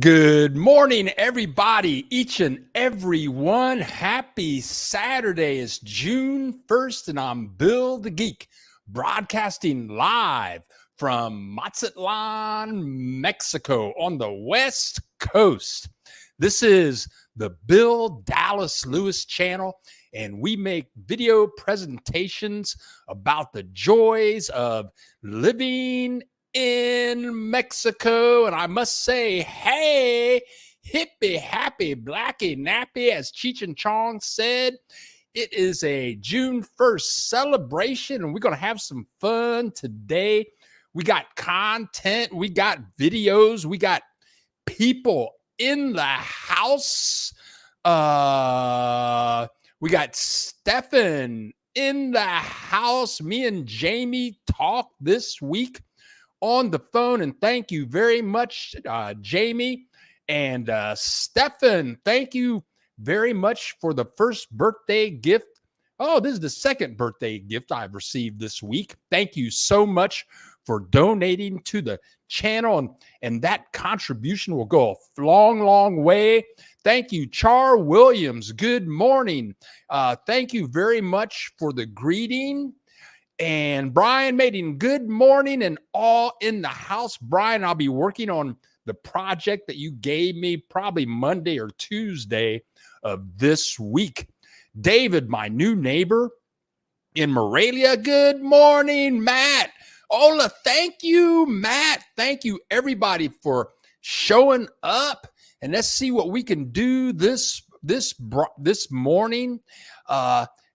Good morning, everybody, each and every one. Happy Saturday. It's June 1st, and I'm Bill the Geek, broadcasting live from Mazatlan, Mexico, on the West Coast. This is the Bill Dallas Lewis channel, and we make video presentations about the joys of living in Mexico. And I must say, hey, hippie, happy, blacky, nappy, as Cheech and Chong said. It is a June 1st celebration, and we're going to have some fun today. We got content, we got videos, we got people in the house. We got Stefan in the house. Me and Jamie talked this week on the phone, and thank you very much, Jamie and Stefan. Thank you very much for the first birthday gift. Oh, this is the second birthday gift I've received this week. Thank you so much for donating to the channel, and that contribution will go a long, long way. Thank you, Char Williams. Good morning. Thank you very much for the greeting. And Brian Maiden, good morning, and all in the house. Brian, I'll be working on the project that you gave me probably Monday or Tuesday of this week. David, my new neighbor in Morelia, good morning, Matt. Ola, thank you, Matt. Thank you, everybody, for showing up. And let's see what we can do this morning.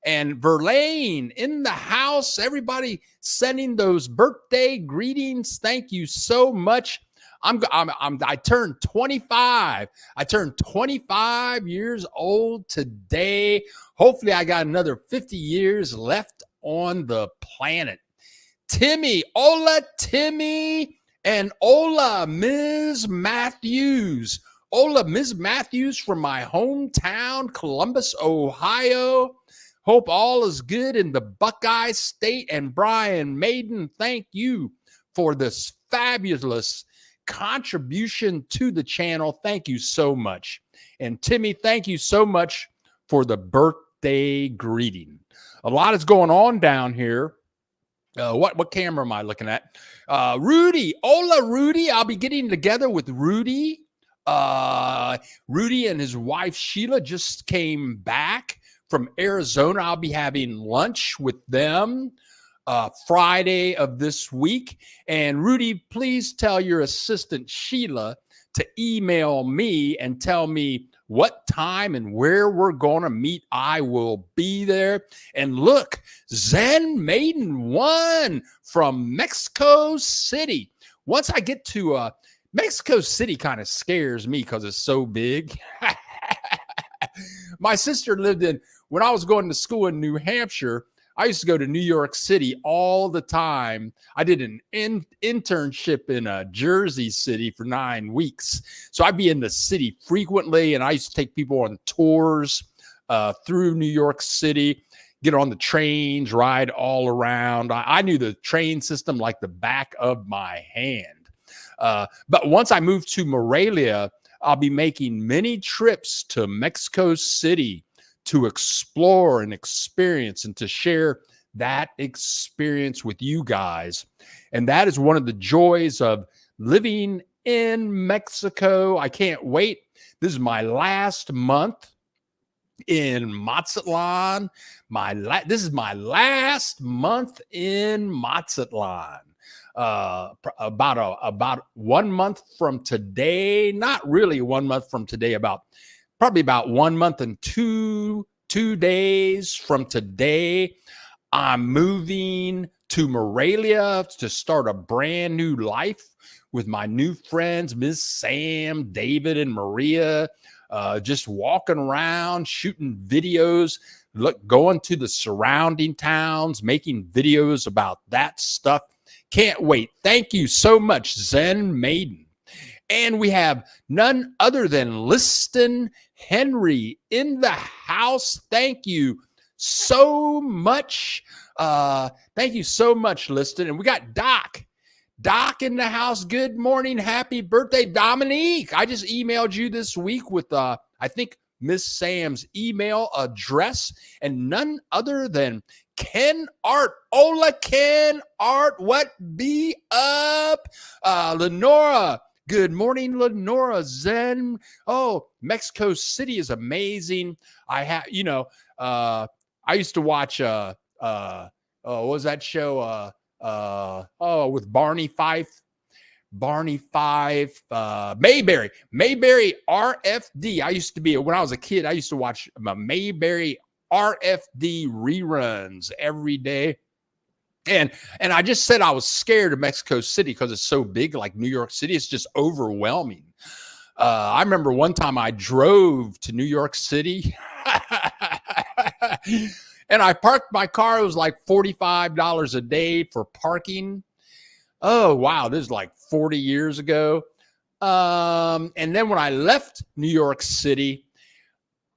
And Verlaine in the house, everybody sending those birthday greetings. Thank you so much. I turned 25. I turned 25 years old today. Hopefully I got another 50 years left on the planet. Timmy, hola, Timmy, and hola, Ms. Matthews. Hola, Ms. Matthews from my hometown, Columbus, Ohio. Hope all is good in the Buckeye State. And Brian Maiden, thank you for this fabulous contribution to the channel. Thank you so much. And Timmy, thank you so much for the birthday greeting. A lot is going on down here. What camera am I looking at? Rudy, hola, Rudy. I'll be getting together with Rudy. Rudy and his wife Sheila just came back from Arizona. I'll be having lunch with them Friday of this week. And Rudy, please tell your assistant Sheila to email me and tell me what time and where we're going to meet. I will be there. And look, Zen Maiden won from Mexico City. Once I get to Mexico City, kind of scares me because it's so big. My sister lived in, when I was going to school in New Hampshire, I used to go to New York City all the time. I did an internship in Jersey City for 9 weeks. So I'd be in the city frequently, and I used to take people on tours through New York City, get on the trains, ride all around. I knew the train system like the back of my hand. But once I moved to Morelia, I'll be making many trips to Mexico City to explore and experience and to share that experience with you guys. And that is one of the joys of living in Mexico. I can't wait. This is my last month in Mazatlan. This is my last month in Mazatlan. About 1 month from today, not really 1 month from today, probably about 1 month and two days from today, I'm moving to Morelia to start a brand new life with my new friends, Ms. Sam, David, and Maria. Just walking around, shooting videos, going to the surrounding towns, making videos about that stuff. Can't wait. Thank you so much, Zen Maiden. And we have none other than Liston Henry in the house. Thank you so much. Thank you so much, Liston. And we got Doc. Doc in the house. Good morning. Happy birthday, Dominique. I just emailed you this week with, I think, Miss Sam's email address, and none other than Ken Art. Hola, Ken Art. What be up? Lenora. Good morning, Lenora. Zen. Oh, Mexico City is amazing. I have, I used to watch, what was that show? With Barney Fife. Mayberry RFD. I used to be, when I was a kid, I used to watch Mayberry RFD reruns every day. And I just said I was scared of Mexico City because it's so big, like New York City. It's just overwhelming. I remember one time I drove to New York City and I parked my car. It was like $45 a day for parking. Oh, wow. This is like 40 years ago. And then when I left New York City,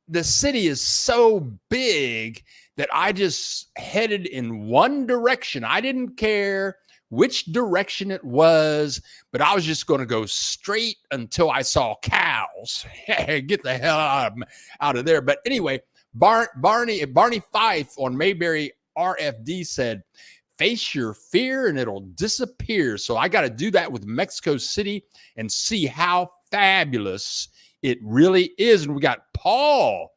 the city is so big that I just headed in one direction. I didn't care which direction it was, but I was just going to go straight until I saw cows. Get the hell out of there. But anyway, Barney Fife on Mayberry RFD said, face your fear and it'll disappear. So I got to do that with Mexico City and see how fabulous it really is. And we got Paul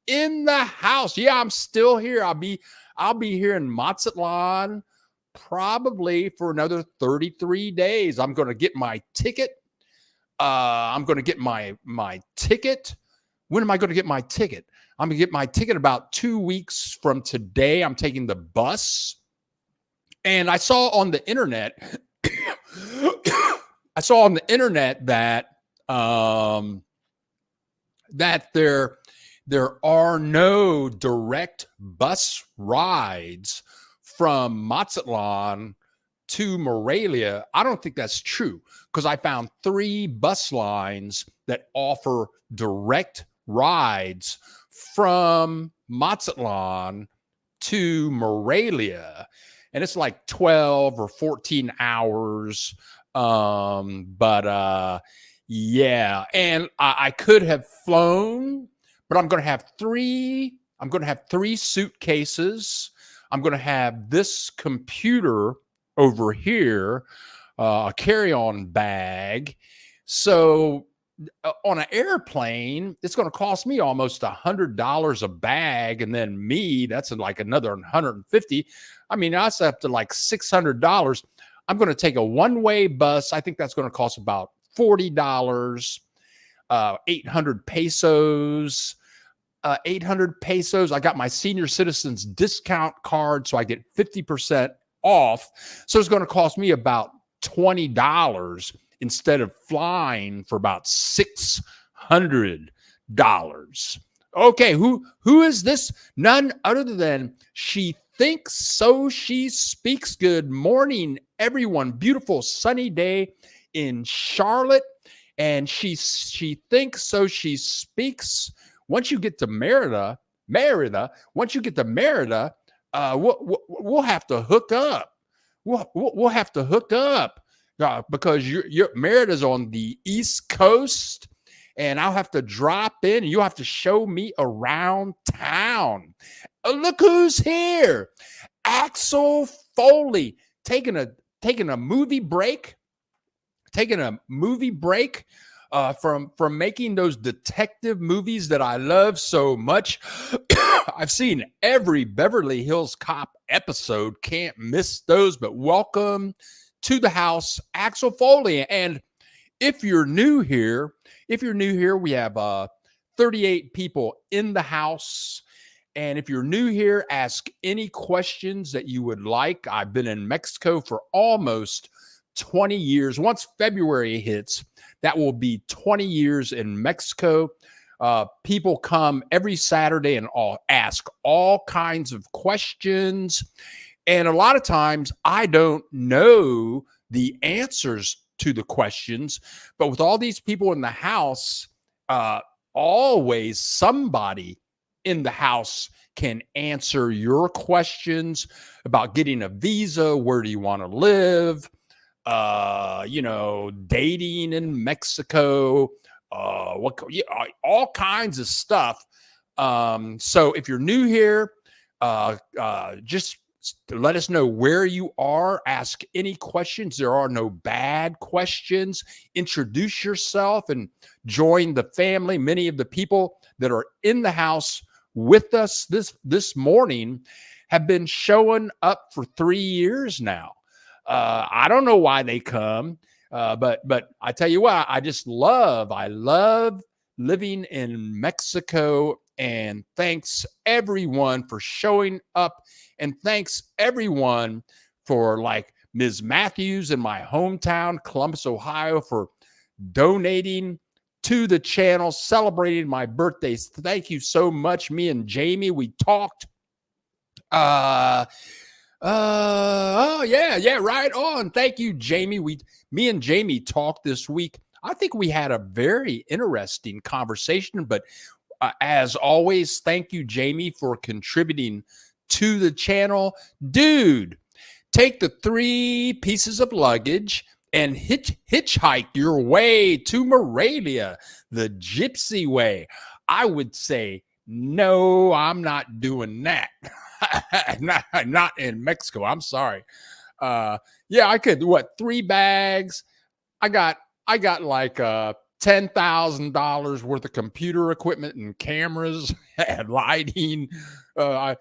in the house. Yeah, I'm still here. I'll be here in Mazatlan probably for another 33 days. I'm going to get my ticket. I'm going to get my ticket. When am I going to get my ticket? I'm going to get my ticket about 2 weeks from today. I'm taking the bus. And I saw on the internet, that that there are no direct bus rides from Mazatlan to Morelia. I don't think that's true because I found 3 bus lines that offer direct rides from Mazatlan to Morelia. And it's like 12 or 14 hours. Yeah. And I could have flown, but I'm going to have 3 suitcases. I'm going to have this computer over here, a carry-on bag. So on an airplane, it's going to cost me almost $100 a bag. And then that's like another $150. I mean, that's up to like $600. I'm going to take a one-way bus. I think that's going to cost about $40, 800 pesos. 800 pesos. I got my senior citizens discount card, so I get 50% off. So it's going to cost me about $20 instead of flying for about $600. Okay, who is this? None other than She Thinks So She Speaks. Good morning, everyone. Beautiful sunny day in Charlotte, and she thinks so she speaks. Once you get to Merida, we'll have to hook up. We'll have to hook up because your Merida's on the East Coast, and I'll have to drop in, and you'll have to show me around town. Look who's here, Axel Foley, taking a movie break. From making those detective movies that I love so much. I've seen every Beverly Hills Cop episode. Can't miss those. But welcome to the house, Axel Foley. And if you're new here, we have 38 people in the house. And if you're new here, ask any questions that you would like. I've been in Mexico for almost 20 years. Once February hits, that will be 20 years in Mexico. People come every Saturday and ask all kinds of questions. And a lot of times I don't know the answers to the questions, but with all these people in the house, always somebody in the house can answer your questions about getting a visa. Where do you want to live? dating in Mexico, all kinds of stuff. So if you're new here, just let us know where you are. Ask any questions. There are no bad questions. Introduce yourself and join the family. Many of the people that are in the house with us this morning have been showing up for 3 years now. I don't know why they come, but I tell you what, I love living in Mexico. And thanks everyone for showing up. And thanks everyone for, like Ms. Matthews in my hometown, Columbus, Ohio, for donating to the channel, celebrating my birthdays. Thank you so much. Me and Jamie, we talked. Oh yeah, right on. Thank you, Jamie. Me and Jamie talked this week. I think we had a very interesting conversation, but as always, thank you, Jamie, for contributing to the channel. Dude, take the 3 pieces of luggage and hitchhike your way to Morelia, the gypsy way. I would say, no, I'm not doing that. not in Mexico. I'm sorry. Yeah, I could. What, 3 bags? I got like $10,000 worth of computer equipment and cameras and lighting. I'm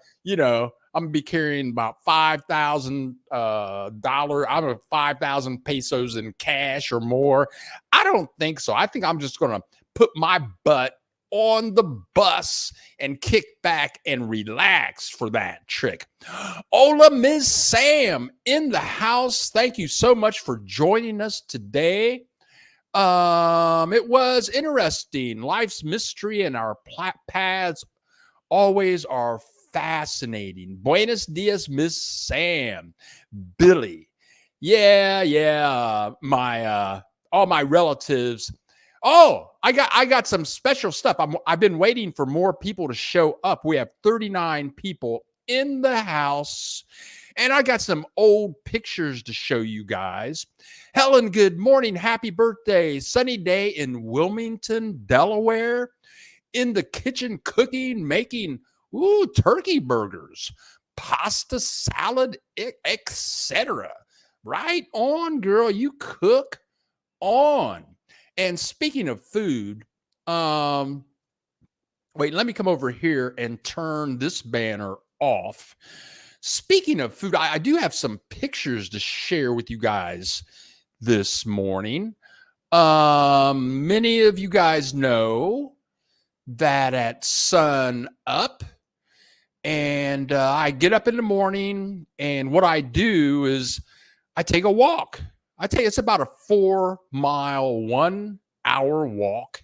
gonna be carrying about $5,000. I'm a 5,000 pesos in cash or more. I don't think so. I think I'm just gonna put my butt on the bus and kick back and relax for that trick. Hola, Ms. Sam in the house. Thank you so much for joining us today. It was interesting. Life's mystery and our paths always are fascinating. Buenos dias, Miss Sam. Billy. Yeah. All my relatives. Oh, I got some special stuff. I've been waiting for more people to show up. We have 39 people in the house, and I got some old pictures to show you guys. Helen, good morning. Happy birthday. Sunny day in Wilmington, Delaware. In the kitchen cooking, making turkey burgers, pasta salad, etc. Right on, girl. You cook on. And speaking of food, wait, let me come over here and turn this banner off. Speaking of food, I do have some pictures to share with you guys this morning. Many of you guys know that at sun up, and I get up in the morning, and what I do is I take a walk. It's about a 4-mile, 1-hour walk.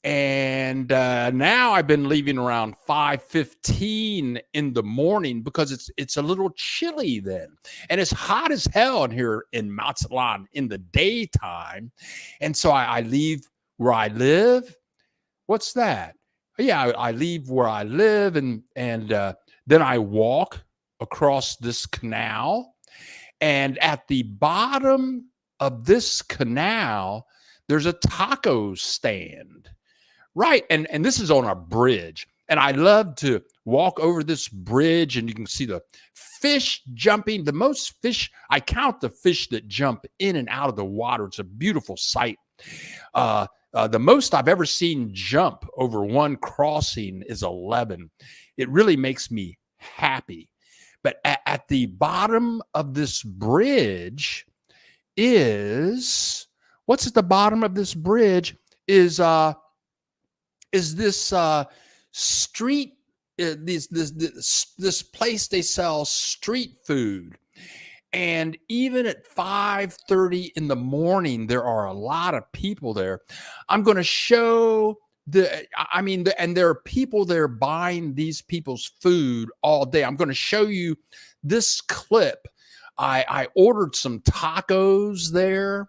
And now I've been leaving around 5:15 in the morning because it's a little chilly then. And it's hot as hell in here in Mazatlan in the daytime. And so I leave where I live. What's that? Yeah, I leave where I live and then I walk across this canal. And at the bottom of this canal, there's a taco stand. Right. And this is on a bridge. And I love to walk over this bridge, and you can see the fish jumping. The most fish, I count the fish that jump in and out of the water. It's a beautiful sight. The most I've ever seen jump over one crossing is 11. It really makes me happy. But at the bottom of this bridge is, what's at the bottom of this bridge is this street, this place they sell street food. And even at 5:30 in the morning, there are a lot of people there. I'm going to show and there are people there buying these people's food all day. I'm going to show you this clip. I ordered some tacos there,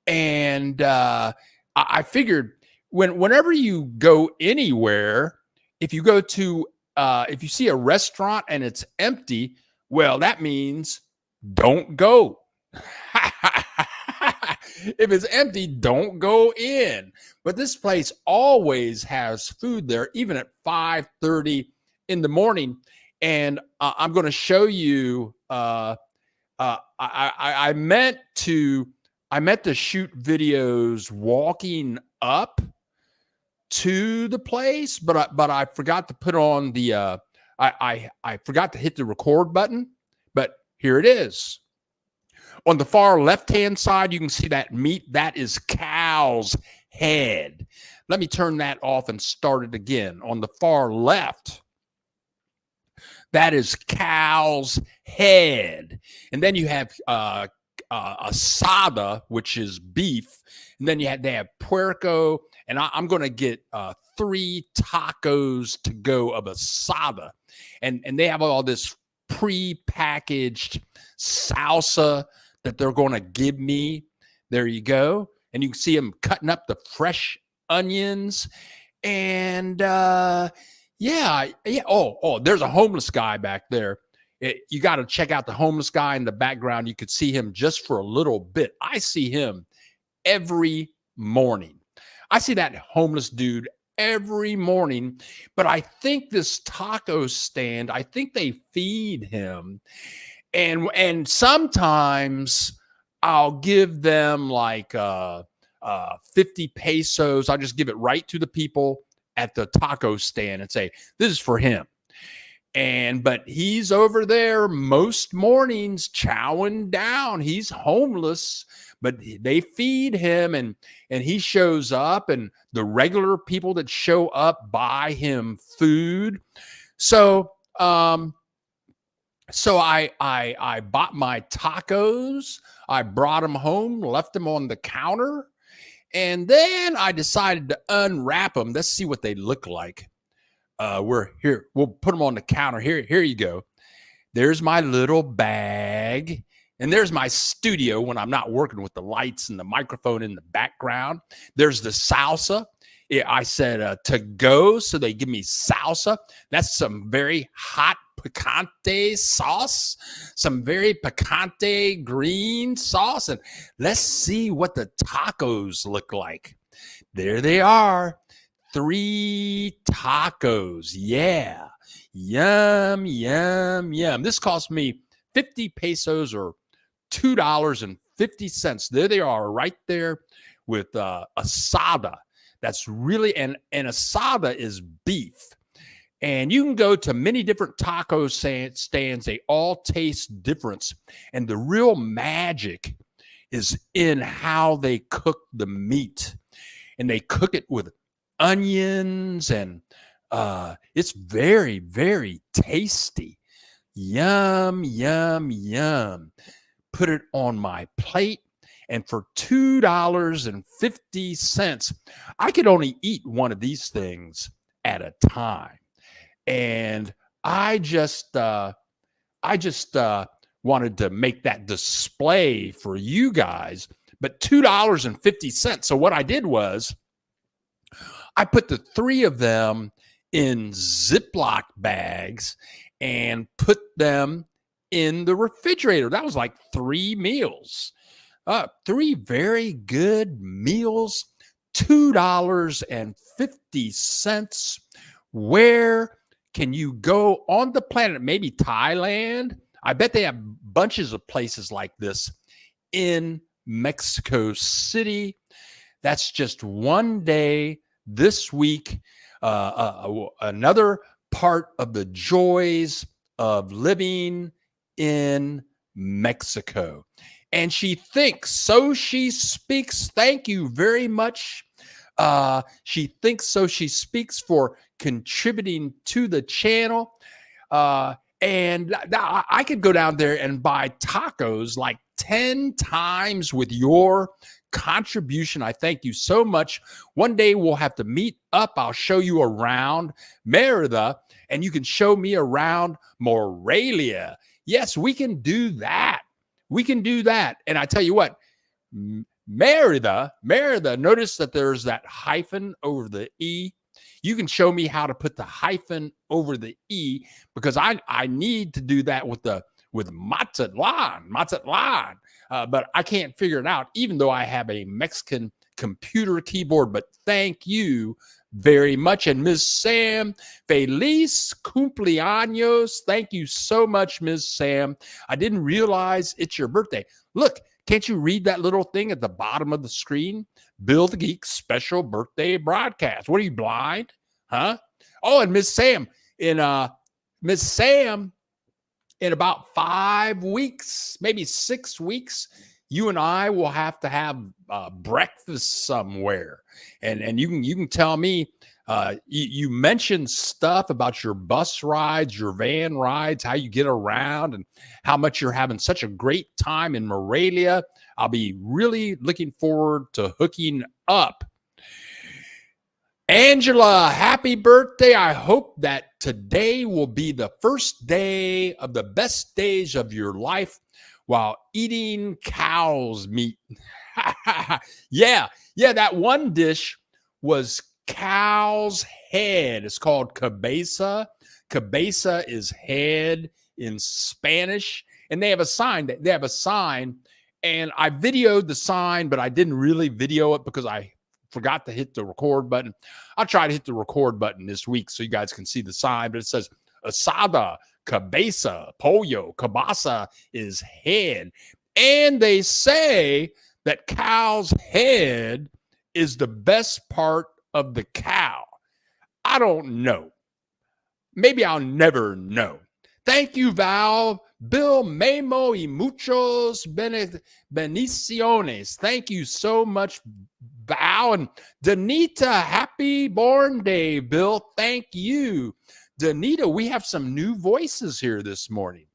and I figured whenever you go anywhere, if you if you see a restaurant and it's empty, well, that means don't go. If it's empty, don't go in. But this place always has food there, even at 5:30 in the morning. And I'm going to show you. I meant to shoot videos walking up to the place, but I forgot to put on the I forgot to hit the record button. But here it is. On the far left-hand side, you can see that meat. That is cow's head. Let me turn that off and start it again. On the far left, that is cow's head. And then you have asada, which is beef. And then they have puerco. And I'm going to get 3 tacos to go of asada. And they have all this pre-packaged salsa that they're going to give me. There you go. And you can see them cutting up the fresh onions. And yeah. Oh, there's a homeless guy back there. You got to check out the homeless guy in the background. You could see him just for a little bit. I see him every morning. I see that homeless dude every morning. But I think this taco stand, I think they feed him. And sometimes I'll give them like 50 pesos. I'll just give it right to the people at the taco stand and say, this is for him. But he's over there most mornings chowing down. He's homeless, but they feed him and he shows up, and the regular people that show up buy him food. So I bought my tacos. I brought them home, left them on the counter, and then I decided to unwrap them. Let's see what they look like. We're here. We'll put them on the counter. Here you go. There's my little bag. And there's my studio when I'm not working with the lights and the microphone in the background. There's the salsa. I said to go, so they give me salsa. That's some very hot picante sauce, some very picante green sauce. And let's see what the tacos look like. There they are. 3 tacos. Yeah. Yum, yum, yum. This cost me 50 pesos or $2.50. There they are right there with asada. That's really, and asada is beef. And you can go to many different taco stands. They all taste different. And the real magic is in how they cook the meat. And they cook it with onions, and it's very, very tasty. Yum, yum, yum. Put it on my plate, and for $2.50, I could only eat one of these things at a time. And I just wanted to make that display for you guys. But $2.50. So what I did was I put the 3 of them in Ziploc bags and put them in the refrigerator. That was like 3 meals, 3 very good meals, $2.50. Where can you go on the planet? Maybe Thailand. I bet they have bunches of places like this in Mexico City. That's just one day this week. Another part of the joys of living in Mexico. And she thinks, so she speaks. Thank you very much. She thinks, so she speaks, for contributing to the channel. And I could go down there and buy tacos like 10 times with your contribution. I thank you so much. One day we'll have to meet up. I'll show you around Merida, and you can show me around Morelia. Yes, we can do that. We can do that. And I tell you what, Merida, notice that there's that hyphen over the E. You can show me how to put the hyphen over the E, because I need to do that with the with Mazatlan. But I can't figure it out, even though I have a Mexican computer keyboard. But thank you very much. And Ms. Sam, feliz cumpleaños. Thank you so much, Ms. Sam. I didn't realize it's your birthday. Look, can't you read that little thing at the bottom of the screen? Bill the Geek special birthday broadcast. What are you, blind? Huh? Oh, and Miss Sam, in about 5 weeks, maybe 6 weeks, you and I will have to have breakfast somewhere, and you can tell me. You mentioned stuff about your bus rides, your van rides, how you get around, and how much you're having such a great time in Morelia. I'll be really looking forward to hooking up. Angela, happy birthday. I hope that today will be the first day of the best days of your life while eating cow's meat. yeah, that one dish was cow's head. It's called cabeza. Cabeza is head in Spanish. And they have a sign. And I videoed the sign, but I didn't really video it because I forgot to hit the record button. I'll try to hit the record button this week so you guys can see the sign, but it says asada, cabeza, pollo, cabasa is head. And they say that cow's head is the best part of the cow. I don't know. Maybe I'll never know. Thank you, Val. Bill Memo y muchos bendiciones. Thank you so much, Val. And Danita, happy born day, Bill. Thank you. Danita, we have some new voices here this morning.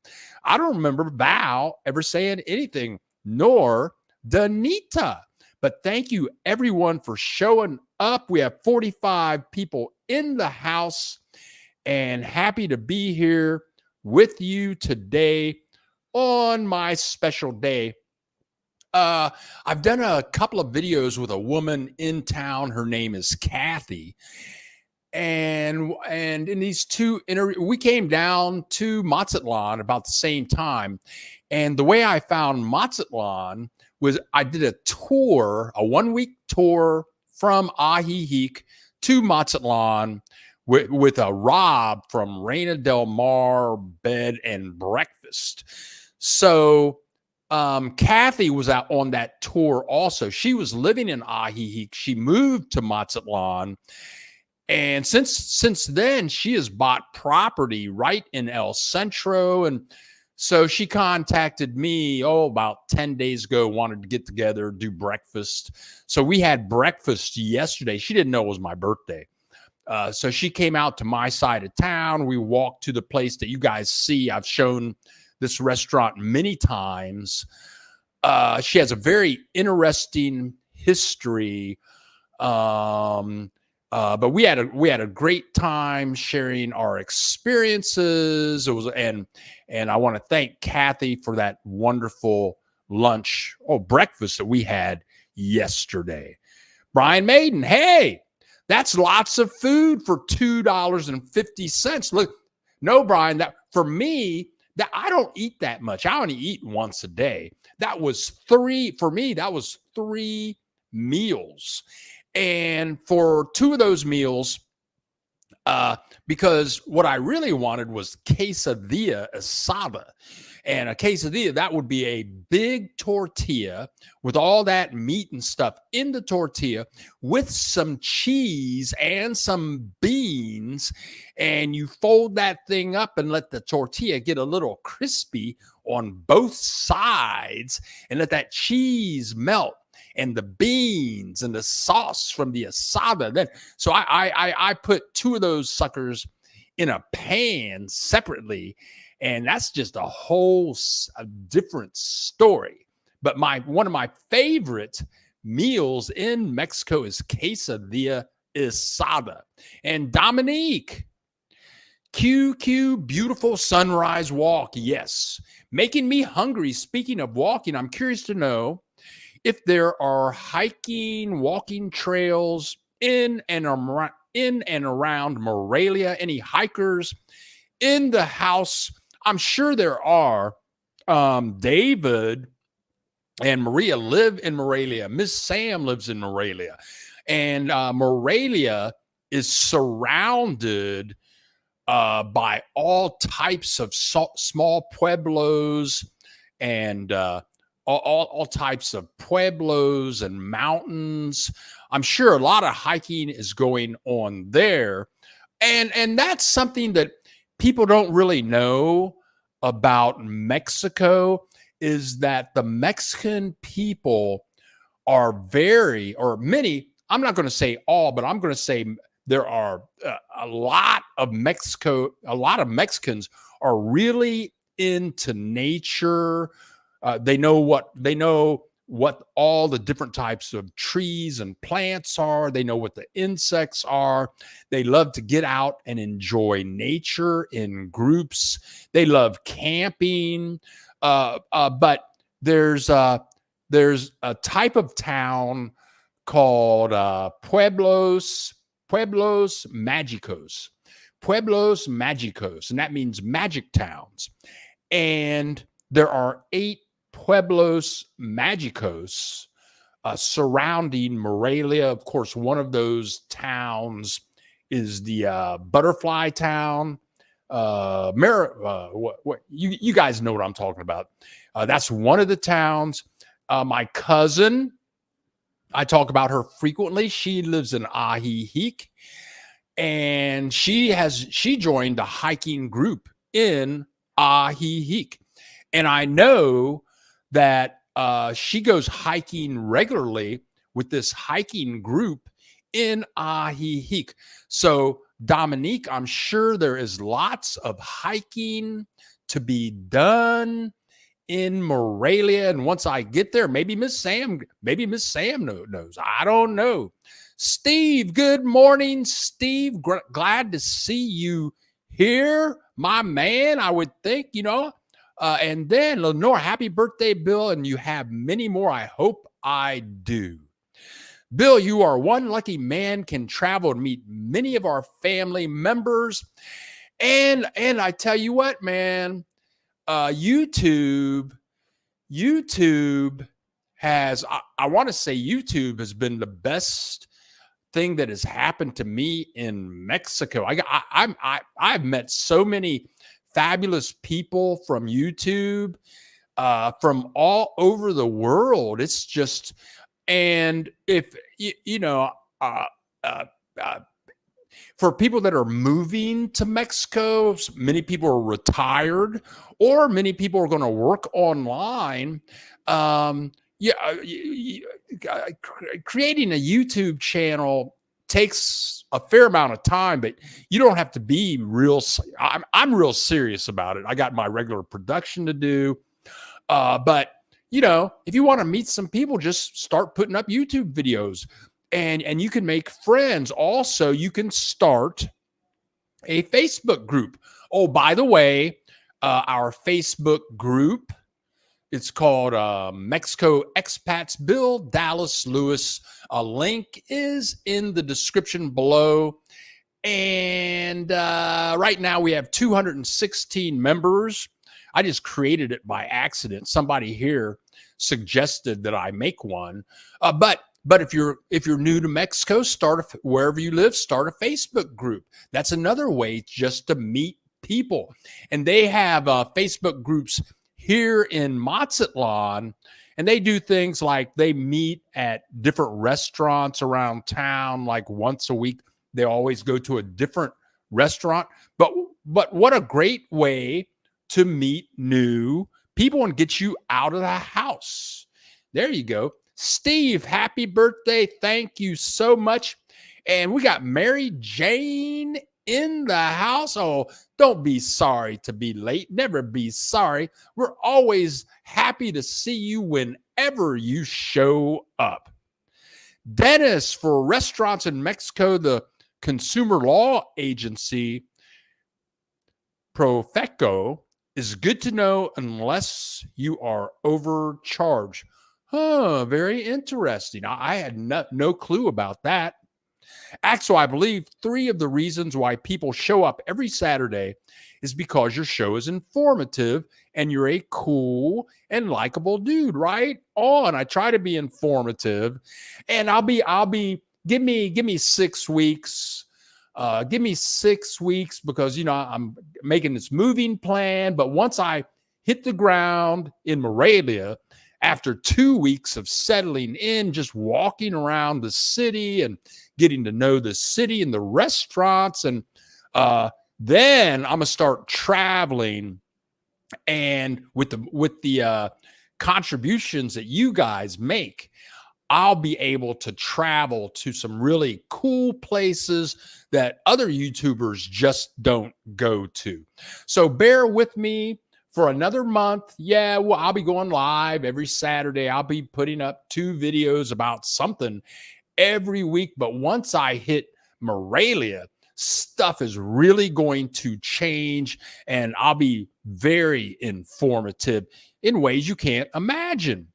I don't remember Val ever saying anything, nor Danita. But thank you, everyone, for showing up. We have 45 people in the house, and happy to be here with you today on my special day. I've done a couple of videos with a woman in town. Her name is Kathy. And in these two we came down to Mazatlan about the same time. And the way I found Mazatlan was I did a tour, a 1-week tour from Ajijic to Mazatlan with a Rob from Reina del Mar Bed and Breakfast. So Kathy was out on that tour also. She was living in Ajijic. She moved to Mazatlan. And since then, she has bought property right in El Centro. And so she contacted me, about 10 days ago, wanted to get together, do breakfast. So we had breakfast yesterday. She didn't know it was my birthday. So she came out to my side of town. We walked to the place that you guys see. I've shown this restaurant many times. She has a very interesting history. But we had a great time sharing our experiences. It was, and I want to thank Kathy for that wonderful breakfast that we had yesterday. Brian Maiden, hey, that's lots of food for $2.50. Look, no, Brian, that for me, that I don't eat that much. I only eat once a day. That was 3 meals. And for 2 of those meals, because what I really wanted was quesadilla asada. And a quesadilla, that would be a big tortilla with all that meat and stuff in the tortilla with some cheese and some beans. And you fold that thing up and let the tortilla get a little crispy on both sides and let that cheese melt. And the beans and the sauce from the asada. Then, so I put 2 of those suckers in a pan separately, and that's just a different story. But one of my favorite meals in Mexico is quesadilla asada. And Dominique, QQ, beautiful sunrise walk. Yes, making me hungry. Speaking of walking, I'm curious to know if there are walking trails in and around Morelia, any hikers in the house. I'm sure there are, David and Maria live in Morelia. Miss Sam lives in Morelia. And Morelia is surrounded by all types of small pueblos and all types of pueblos and mountains. I'm sure a lot of hiking is going on there. And that's something that people don't really know about Mexico, is that the Mexican people are very, or many, I'm not going to say all, but I'm going to say there are a lot of Mexicans are really into nature. They know what all the different types of trees and plants are. They know what the insects are. They love to get out and enjoy nature in groups. They love camping. But there's a type of town called Pueblos Mágicos. Pueblos Mágicos, and that means magic towns. And there are 8 Pueblos Mágicos surrounding Morelia. Of course, one of those towns is the Butterfly Town. You guys know what I'm talking about. That's one of the towns. My cousin, I talk about her frequently. She lives in Ajijic, and she joined a hiking group in Ajijic. And I know that she goes hiking regularly with this hiking group in Ajijic. So, Dominique, I'm sure there is lots of hiking to be done in Morelia. And once I get there, maybe Miss Sam knows. I don't know. Steve, good morning, Steve. Glad to see you here, my man. I would think, and then Lenore, happy birthday, Bill. And you have many more. I hope I do. Bill, you are one lucky man, can travel and meet many of our family members. And I tell you what, man, YouTube has, I want to say YouTube has been the best thing that has happened to me in Mexico. I've met so many fabulous people from YouTube, from all over the world. It's just, and if for people that are moving to Mexico, many people are retired, or many people are going to work online. Creating a YouTube channel takes a fair amount of time, but you don't have to be real. I'm real serious about it. I got my regular production to do, but if you want to meet some people, just start putting up YouTube videos, and you can make friends. Also, you can start a Facebook group. Oh, by the way, our Facebook group, it's called Mexico Expats Bill Dallas Lewis. A link is in the description below. And right now we have 216 members. I just created it by accident. Somebody here suggested that I make one. But if you're new to Mexico, wherever you live, start a Facebook group. That's another way just to meet people. And they have Facebook groups here in Mazatlan, and they do things like they meet at different restaurants around town, like once a week. They always go to a different restaurant. But what a great way to meet new people and get you out of the house. There you go. Steve, happy birthday. Thank you so much. And we got Mary Jane in the house. Oh, don't be sorry to be late. Never be sorry. We're always happy to see you whenever you show up. Dennis, for restaurants in Mexico, the consumer law agency, Profeco, is good to know unless you are overcharged. Very interesting. I had no clue about that. Axel, I believe 3 of the reasons why people show up every Saturday is because your show is informative and you're a cool and likable dude, right? On. I try to be informative, and give me 6 weeks. Give me 6 weeks because I'm making this moving plan. But once I hit the ground in Morelia, after 2 weeks of settling in, just walking around the city and getting to know the city and the restaurants, and then I'm gonna start traveling. And with the contributions that you guys make, I'll be able to travel to some really cool places that other YouTubers just don't go to. So bear with me for another month. Yeah, well, I'll be going live every Saturday. I'll be putting up 2 videos about something every week. But once I hit Morelia, stuff is really going to change, and I'll be very informative in ways you can't imagine.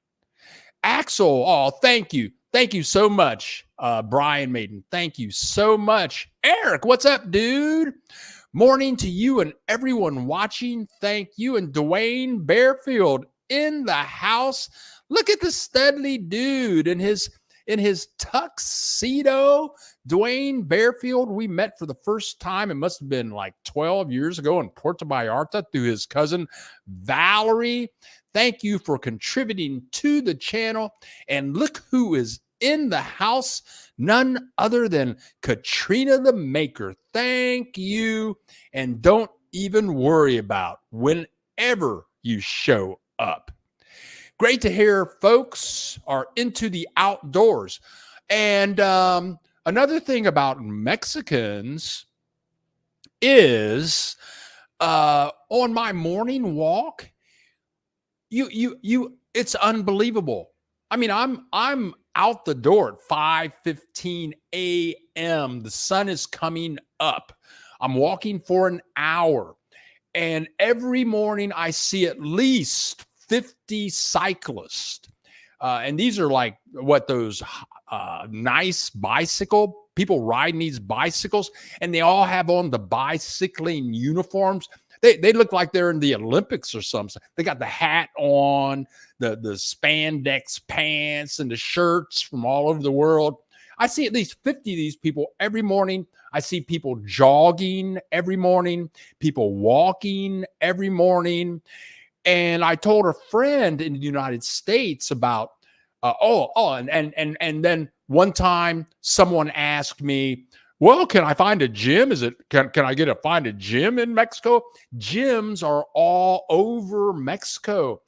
Axel, oh, thank you. Thank you so much, Brian Maiden. Thank you so much. Eric, what's up, dude? Morning to you and everyone watching. Thank you. And Dwayne Bearfield in the house. Look at the Studley dude in his tuxedo. Dwayne Bearfield, we met for the first time. It must have been like 12 years ago in Puerto Vallarta through his cousin, Valerie. Thank you for contributing to the channel. And look who is in the house, none other than Katrina the Maker. Thank you. And don't even worry about whenever you show up. Great to hear folks are into the outdoors. And another thing about Mexicans is on my morning walk, it's unbelievable. I mean, I'm out the door at 5:15 a.m. The sun is coming up. I'm walking for an hour, and every morning I see at least 50 cyclists. And these are like those nice bicycle people riding these bicycles, and they all have on the bicycling uniforms. They look like they're in the Olympics or something. They got the hat on, the spandex pants, and the shirts from all over the world. I see at least 50 of these people every morning. I see people jogging every morning, people walking every morning. And I told a friend in the United States about, and then one time someone asked me, well, can I find a gym? Can I find a gym in Mexico? Gyms are all over Mexico.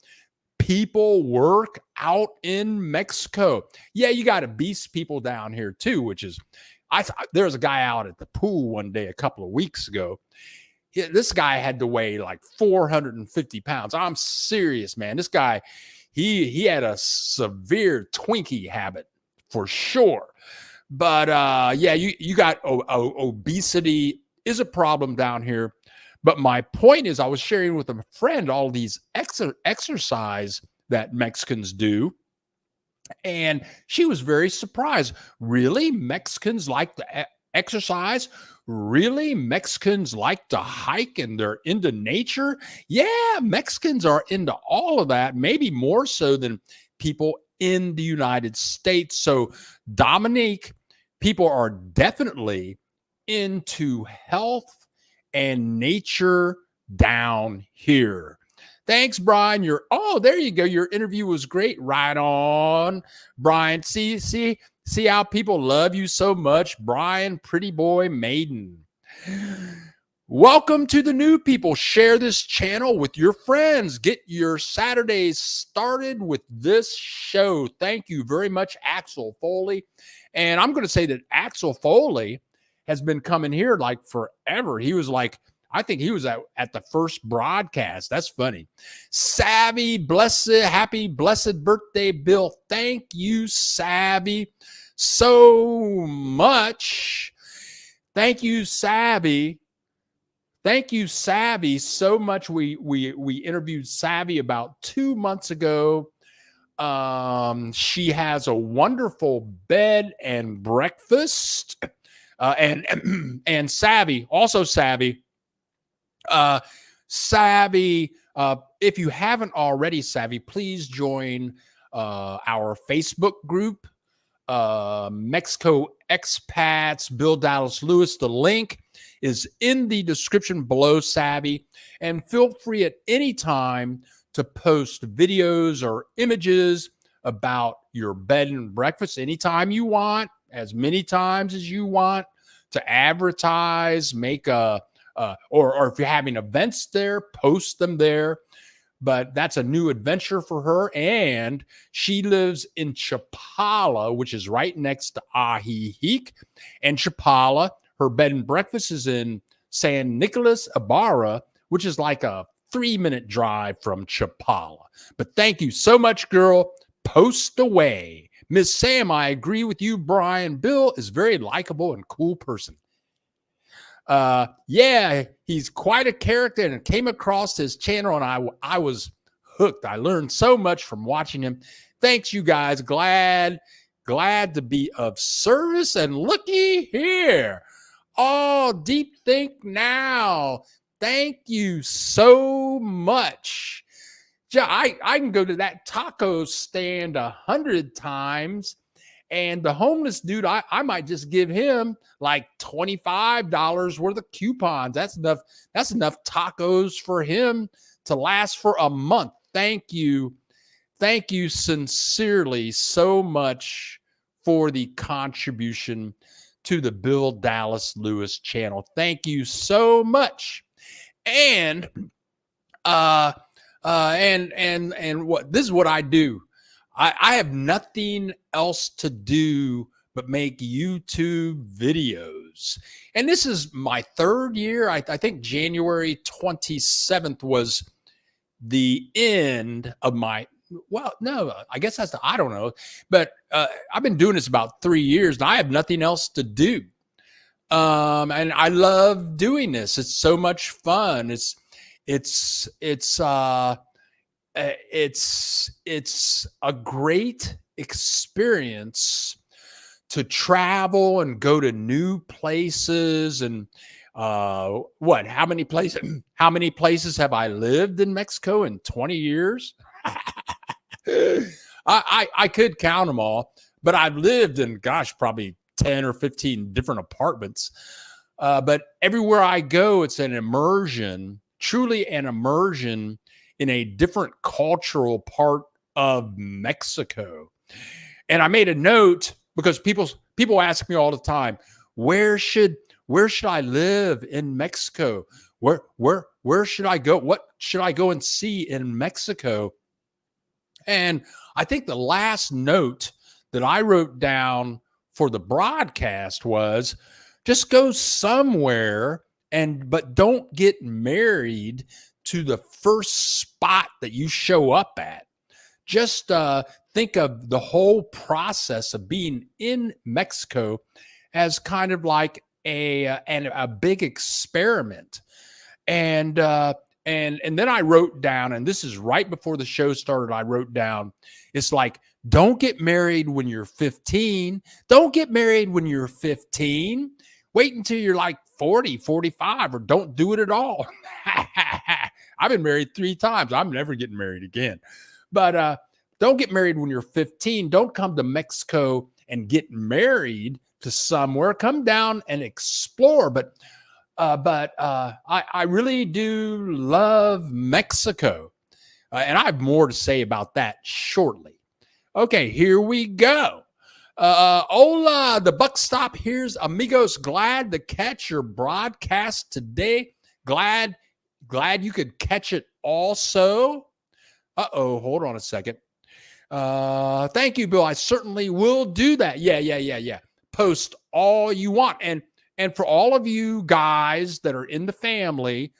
People work out in Mexico. Yeah, you got obese people down here too, which is, there was a guy out at the pool one day a couple of weeks ago. This guy had to weigh like 450 pounds. I'm serious, man. This guy, he had a severe Twinkie habit for sure. But yeah, you got obesity is a problem down here. But my point is, I was sharing with a friend all these exercise that Mexicans do, and she was very surprised. Really, Mexicans like to exercise? Really, Mexicans like to hike and they're into nature? Yeah, Mexicans are into all of that, maybe more so than people in the United States. So, Dominique, people are definitely into health and nature down here. Thanks, Brian. There you go. Your interview was great. Right on, Brian. See how people love you so much, Brian, pretty boy Maiden. Welcome to the new people. Share this channel with your friends. Get your Saturdays started with this show. Thank you very much, Axel Foley. And I'm going to say that Axel Foley has been coming here like forever. He was like, I think he was at the first broadcast. That's funny. Savvy, happy blessed birthday, Bill. Thank you, Savvy, so much. Thank you, Savvy. Thank you, Savvy, so much. We interviewed Savvy about 2 months ago. She has a wonderful bed and breakfast and Savvy, also Savvy. Savvy, if you haven't already, Savvy, please join our Facebook group, Mexico Expats, Bill Dallas Lewis. The link is in the description below, Savvy. And feel free at any time to post videos or images about your bed and breakfast anytime you want, as many times as you want, to advertise, make a or if you're having events there, post them there. But that's a new adventure for her. And she lives in Chapala, which is right next to Ajijic. And Chapala, her bed and breakfast is in San Nicolas Ibarra, which is like a 3-minute drive from Chapala. But thank you so much, girl. Post away. Miss Sam, I agree with you, Brian. Bill is very likable and cool person. Yeah, he's quite a character, and came across his channel, and I was hooked. I learned so much from watching him. Thanks, you guys. Glad to be of service. And looky here. Oh, Deep Think Now. Thank you so much. I can go to that taco stand 100 times. And the homeless dude, I might just give him like $25 worth of coupons. That's enough tacos for him to last for a month. Thank you. Thank you sincerely so much for the contribution to the Bill Dallas Lewis channel. Thank you so much. And what this is what I do. I have nothing else to do but make YouTube videos. And this is my third year. I think January 27th was the end of my, well, no, I guess I don't know. But I've been doing this about 3 years, and I have nothing else to do. And I love doing this. It's so much fun. It's a great experience to travel and go to new places. And how many places have I lived in Mexico in 20 years? I could count them all, but I've lived in, probably 10 or 15 different apartments. But everywhere I go, it's an immersion, truly an immersion in a different cultural part of Mexico. And I made a note because people ask me all the time, where should I live in Mexico? Where should I go? What should I go and see in Mexico? And I think the last note that I wrote down for the broadcast was just go somewhere but don't get married to the first spot that you show up at. Just think of the whole process of being in Mexico as kind of like a big experiment. And then I wrote down, and this is right before the show started, I wrote down, it's like, don't get married when you're 15. Don't get married when you're 15. Wait until you're like 40, 45, or don't do it at all. I've been married 3 times. I'm never getting married again. But don't get married when you're 15. Don't come to Mexico and get married to somewhere. Come down and explore. But I really do love Mexico. And I have more to say about that shortly. Okay, here we go. Hola, the buck stop. Here's amigos. Glad to catch your broadcast today. Glad you could catch it also. Hold on a second. Thank you, Bill. I certainly will do that. Yeah. Post all you want. And for all of you guys that are in the family,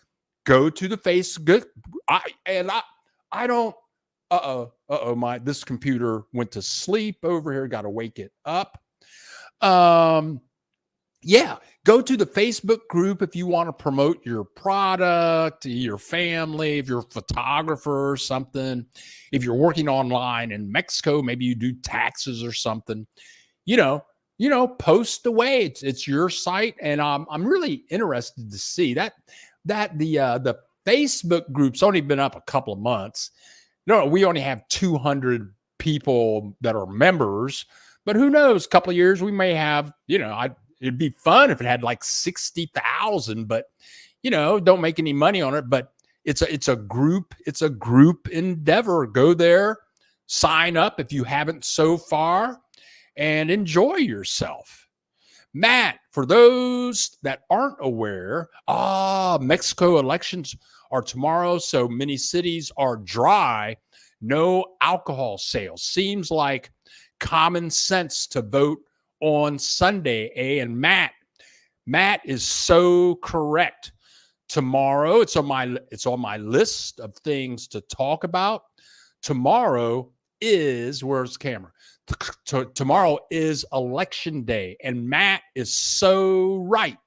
go to the Facebook. I don't. This computer went to sleep over here. Got to wake it up. Yeah, go to the Facebook group if you want to promote your product, your family, if you're a photographer or something. If you're working online in Mexico, maybe you do taxes or something. post away. It's your site, and I'm really interested to see that the Facebook group's only been up a couple of months. No, we only have 200 people that are members, but who knows? A couple of years we may have. It'd be fun if it had like 60,000, but don't make any money on it. But it's a group endeavor. Go there, sign up if you haven't so far, and enjoy yourself. Matt, for those that aren't aware, Mexico elections are tomorrow, so many cities are dry. No alcohol sales. Seems like common sense to vote on Sunday, And Matt is so correct. Tomorrow, it's on my list of things to talk about. Tomorrow is, where's the camera? Tomorrow is election day, and Matt is so right.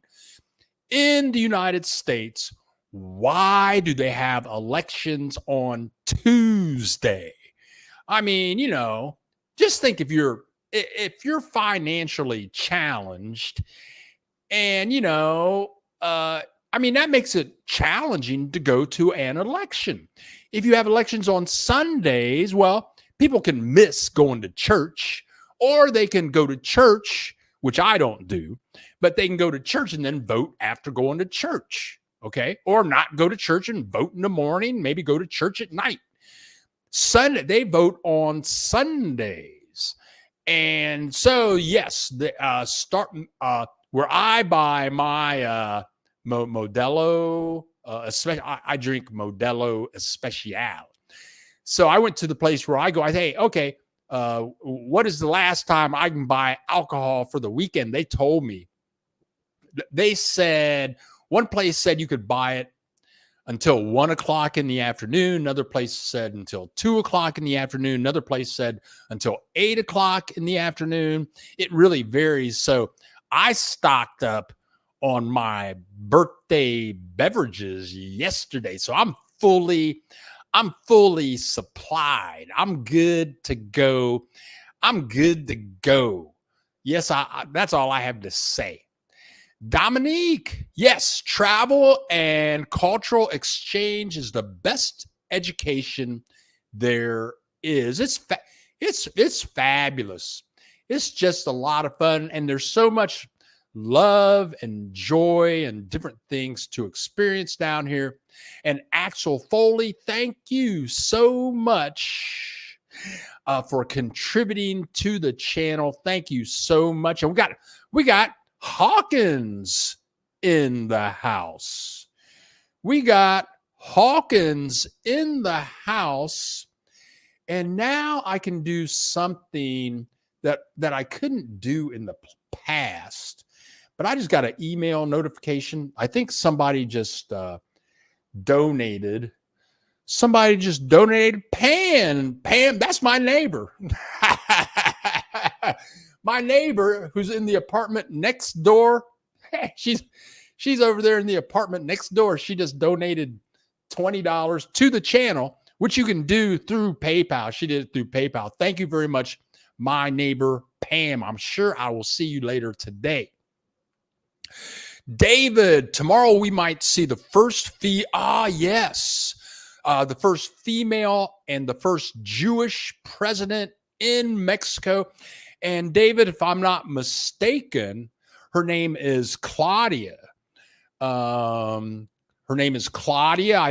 In the United States, why do they have elections on Tuesday? I mean, just think if you're financially challenged, and that makes it challenging to go to an election. If you have elections on Sundays, well, people can miss going to church, or they can go to church, which I don't do, but they can go to church and then vote after going to church. Okay. Or not go to church and vote in the morning, maybe go to church at night. Sunday, they vote on Sundays. And so, yes, the start where I buy my Modelo, especially I drink Modelo Especial. So I went to the place where I go. I say, okay, what is the last time I can buy alcohol for the weekend? They told me. They said one place said you could buy it until 1 o'clock in the afternoon. Another place said until 2 o'clock in the afternoon. Another place said until 8 o'clock in the afternoon. It really varies. So I stocked up on my birthday beverages yesterday. So I'm fully supplied. I'm good to go. Yes, that's all I have to say. Dominique, yes, travel and cultural exchange is the best education there is. It's fabulous. It's just a lot of fun, and there's so much love and joy and different things to experience down here. And Axel Foley, thank you so much for contributing to the channel. Thank you so much. And we got Hawkins in the house. We got Hawkins in the house. And now I can do something that I couldn't do in the past. But I just got an email notification. I think somebody just donated. Somebody just donated. Pam, that's my neighbor. My neighbor who's in the apartment next door. She's over there in the apartment next door. She just donated $20 to the channel, which you can do through PayPal. She did it through PayPal. Thank you very much, my neighbor Pam. I'm sure I will see you later today. David, tomorrow we might see the first the first female and the first Jewish president in Mexico. And David, if I'm not mistaken, her name is Claudia. I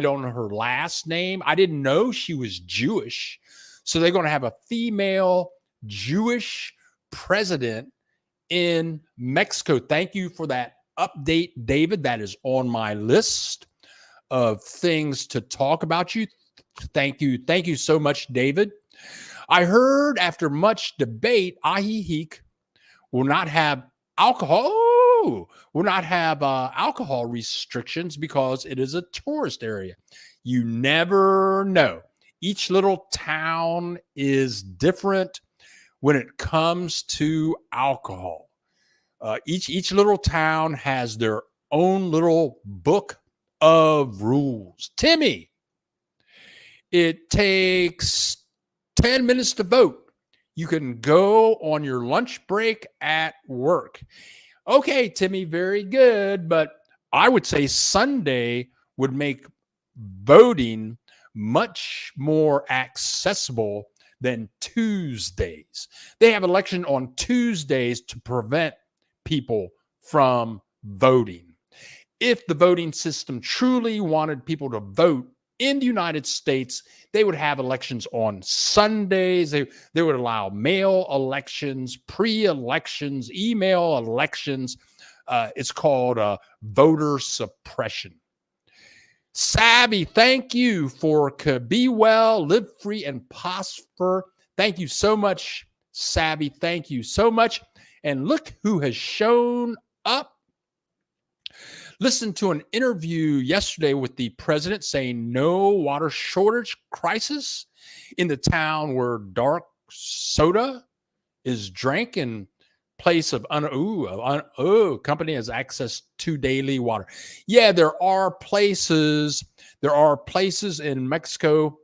don't know her last name. I didn't know she was Jewish. So they're going to have a female Jewish president in Mexico. Thank you for that update, David. That is on my list of things to talk about. Thank you so much, David. I heard after much debate, Ajijic will not have alcohol restrictions because it is a tourist area. You never know. Each little town is different when it comes to alcohol. Each little town has their own little book of rules. Timmy, it takes 10 minutes to vote. You can go on your lunch break at work. Okay, Timmy, very good. But I would say Sunday would make voting much more accessible than Tuesdays. They have election on Tuesdays to prevent people from voting. If the voting system truly wanted people to vote in the United States, they would have elections on Sundays. They would allow mail elections, pre-elections, email elections. It's called voter suppression. Savvy, thank you for be well, live free, and prosper. Thank you so much, Savvy. Thank you so much. And look who has shown up. Listen to an interview yesterday with the president saying no water shortage crisis in the town where dark soda is drank in place of company has access to daily water. Yeah, there are places in Mexico.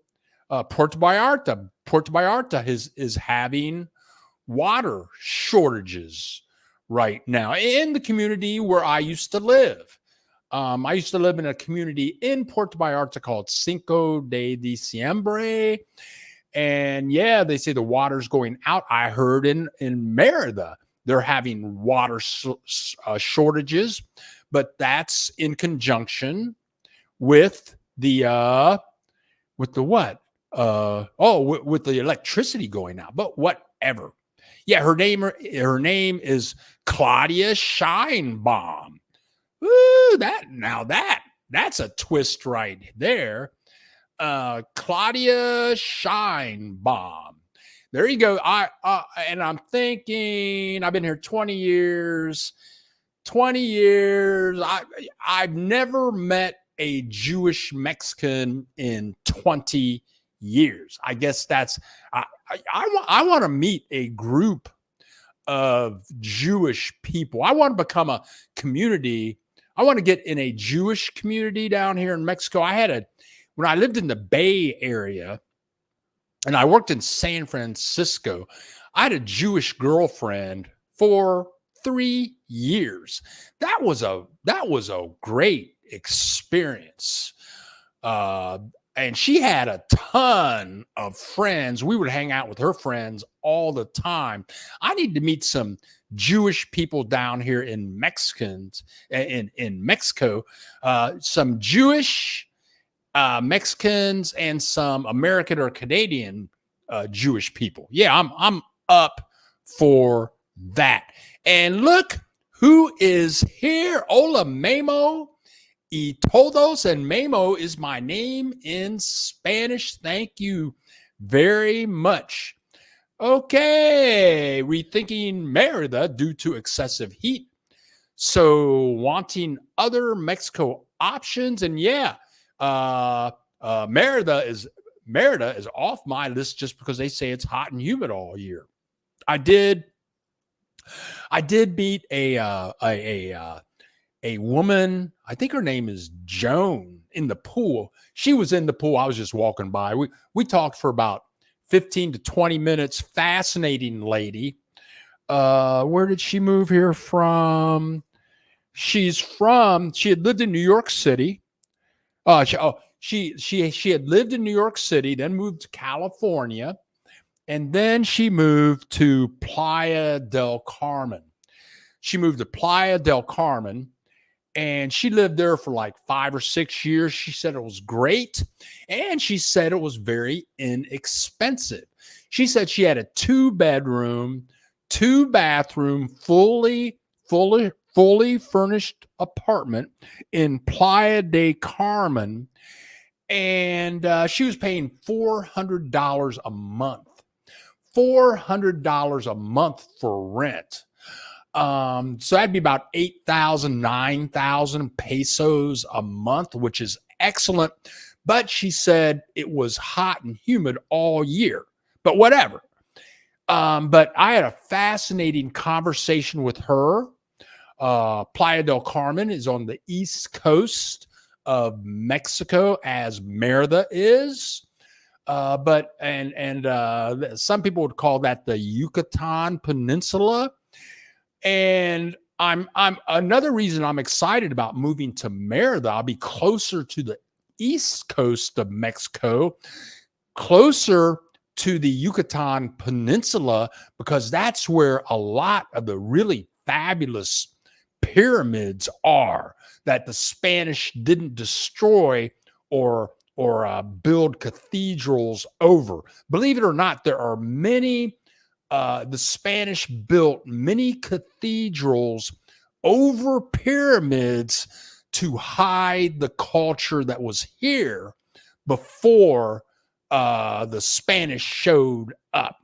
Puerto Vallarta is having water shortages right now in the community where I used to live. I used to live in a community in Puerto Vallarta called Cinco de Diciembre. And yeah, they say the water's going out. I heard in Merida, they're having water shortages, but that's in conjunction with the with the what? With the electricity going out. But whatever. Yeah, her name is Claudia Scheinbaum. Ooh, that's a twist right there. Claudia Scheinbaum. There you go. And I'm thinking, I've been here 20 years. 20 years. I've never met a Jewish Mexican in 20 years. I guess that's I want to meet a group of Jewish people. I want to become a community. I want to get in a Jewish community down here in Mexico. When I lived in the Bay Area and I worked in San Francisco, I had a Jewish girlfriend for 3 years. That was a great experience. And she had a ton of friends. We would hang out with her friends all the time. I need to meet some Jewish people down here in Mexico, some Jewish Mexicans and some American or Canadian Jewish people. Yeah, I'm up for that. And look who is here. Hola, Memo. Y todos, and Memo is my name in Spanish. Thank you very much. Okay, rethinking Merida due to excessive heat. So wanting other Mexico options. And yeah, Merida is off my list just because they say it's hot and humid all year. I did meet a woman, I think her name is Joan, in the pool. She was in the pool. I was just walking by. We talked for about 15 to 20 minutes. Fascinating lady. Where did she move here from? She had lived in New York City. She had lived in New York City, then moved to California, and then she moved to Playa del Carmen. She moved to Playa del Carmen, and she lived there for like 5 or 6 years. She said it was great, and she said it was very inexpensive. She said she had a 2-bedroom, 2-bathroom, fully furnished apartment in Playa del Carmen, and she was paying $400 a month. $400 a month for rent. So that'd be about 8,000, 9,000 pesos a month, which is excellent. But she said it was hot and humid all year, but whatever. But I had a fascinating conversation with her. Playa del Carmen is on the east coast of Mexico, as Merida is. But some people would call that the Yucatan Peninsula. And I'm another reason I'm excited about moving to Merida. I'll be closer to the east coast of Mexico, closer to the Yucatan Peninsula, because that's where a lot of the really fabulous pyramids are that the Spanish didn't destroy or build cathedrals over. Believe it or not, there are many. The Spanish built many cathedrals over pyramids to hide the culture that was here before the Spanish showed up.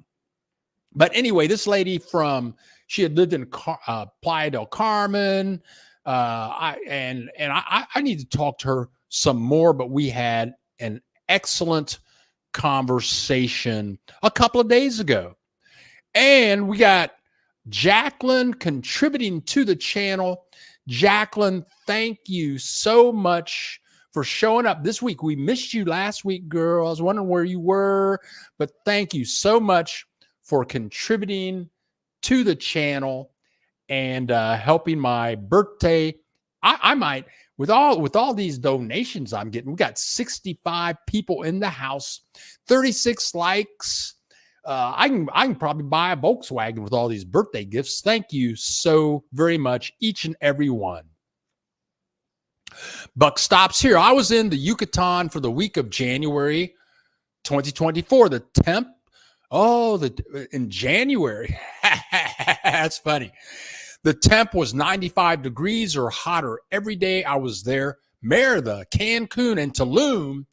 But anyway, this lady she had lived in Playa del Carmen. I need to talk to her some more, but we had an excellent conversation a couple of days ago. And we got Jacqueline contributing to the channel. Jacqueline, thank you so much for showing up this week. We missed you last week, girl. I was wondering where you were, but thank you so much for contributing to the channel and helping my birthday. I might, with all these donations I'm getting, we got 65 people in the house, 36 likes. I can probably buy a Volkswagen with all these birthday gifts. Thank you so very much, each and every one. Buck stops here. I was in the Yucatan for the week of January 2024. The temp, in January. That's funny. The temp was 95 degrees or hotter every day I was there. Merida, Cancun, and Tulum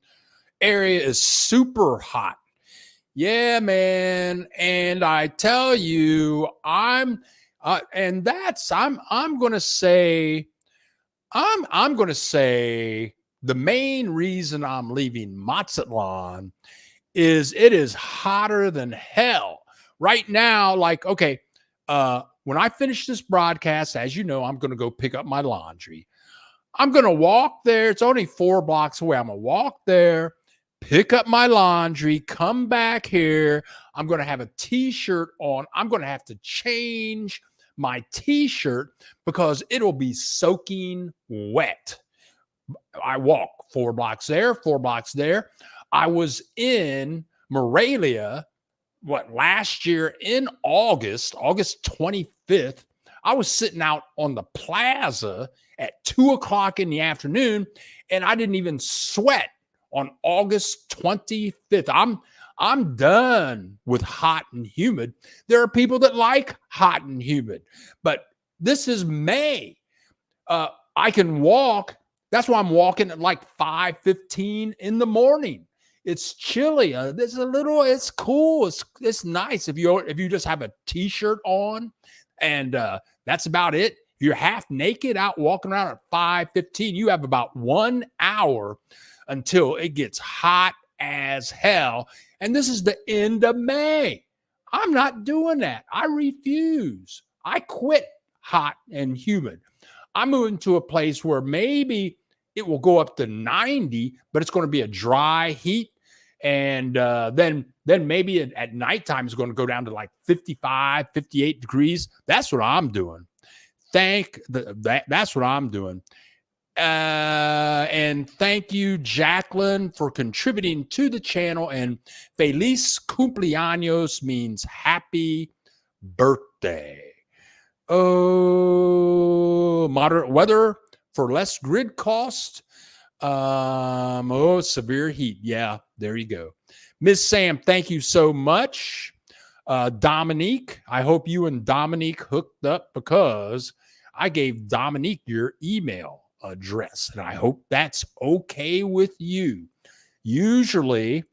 area is super hot. Yeah, man. And I tell you, I'm going to say the main reason I'm leaving Mazatlan is it is hotter than hell right now. Like, okay, when I finish this broadcast, as you know, I'm going to go pick up my laundry. I'm going to walk there. It's only 4 blocks away. I'm going to walk there, pick up my laundry, come back here. I'm going to have a t-shirt on. I'm going to have to change my t-shirt because it'll be soaking wet. I walk 4 blocks there, 4 blocks there. I was in Morelia, last year in August 25th. I was sitting out on the plaza at 2:00 in the afternoon, and I didn't even sweat on August 25th. I'm done with hot and humid. There are people that like hot and humid, but this is May. I can walk. That's why I'm walking at like 5:15 in the morning. It's chilly. It's cool. It's nice if you just have a t-shirt on, and that's about it. If you're half naked out walking around at 5:15, you have about 1 hour until it gets hot as hell. And this is the end of May. I'm not doing that. I refuse. I quit hot and humid. I'm moving to a place where maybe it will go up to 90, but it's going to be a dry heat. And then maybe at nighttime it's going to go down to like 55, 58 degrees. That's what I'm doing. That's what I'm doing. And thank you, Jacqueline, for contributing to the channel. And Feliz Cumpleaños means happy birthday. Oh, moderate weather for less grid cost. Severe heat. Yeah, there you go. Miss Sam, thank you so much. Dominique, I hope you and Dominique hooked up because I gave Dominique your email address, and I hope that's okay with you. Usually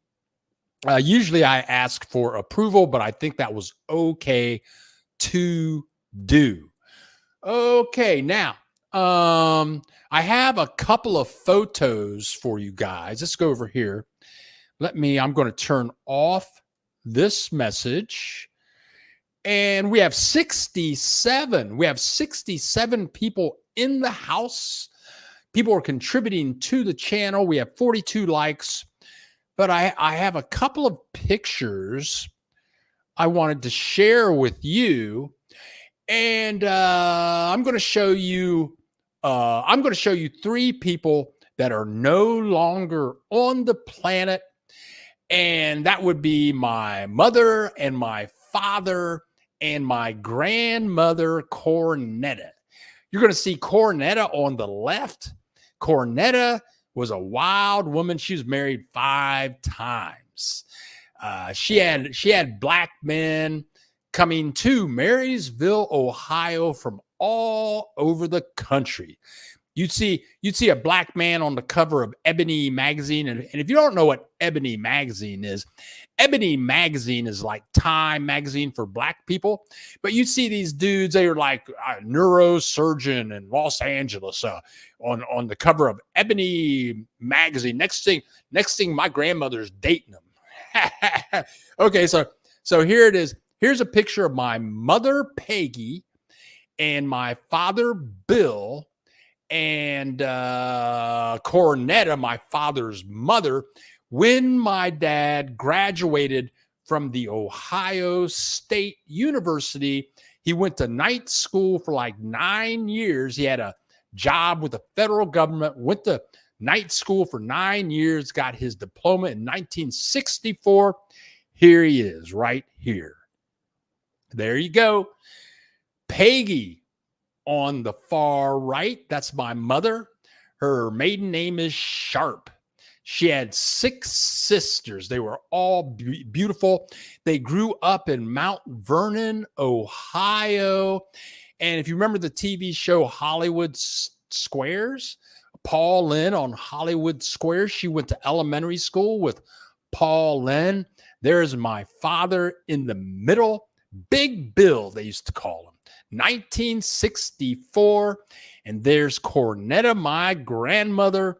I ask for approval, but I think that was okay to do. Okay, now I have a couple of photos for you guys. Let's go over here. I'm going to turn off this message. And we have 67. We have 67 people in the house. People are contributing to the channel. We have 42 likes. but I have a couple of pictures I wanted to share with you, and I'm going to show you. I'm going to show you three people that are no longer on the planet, and that would be my mother and my father and my grandmother, Cornetta. You're going to see Cornetta on the left. Cornetta was a wild woman. She was married 5 times. She had black men coming to Marysville, Ohio, from all over the country. You'd see a black man on the cover of Ebony magazine, and if you don't know what Ebony magazine is like Time magazine for black people. But you see these dudes, they are like a neurosurgeon in Los Angeles on the cover of Ebony magazine. Next thing, my grandmother's dating them. Okay, so here it is. Here's a picture of my mother, Peggy, and my father, Bill, and Cornetta, my father's mother, when my dad graduated from the Ohio State University. He went to night school for like 9 years. He had a job with the federal government, went to night school for 9 years, got his diploma in 1964. Here he is, right here. There you go. Peggy on the far right, that's my mother. Her maiden name is Sharp. She had 6 sisters. They were all beautiful. They grew up in Mount Vernon, Ohio. And if you remember the TV show Hollywood Squares, Paul Lynn on Hollywood Squares, she went to elementary school with Paul Lynn. There's my father in the middle, Big Bill, they used to call him. 1964. And there's Cornetta, my grandmother,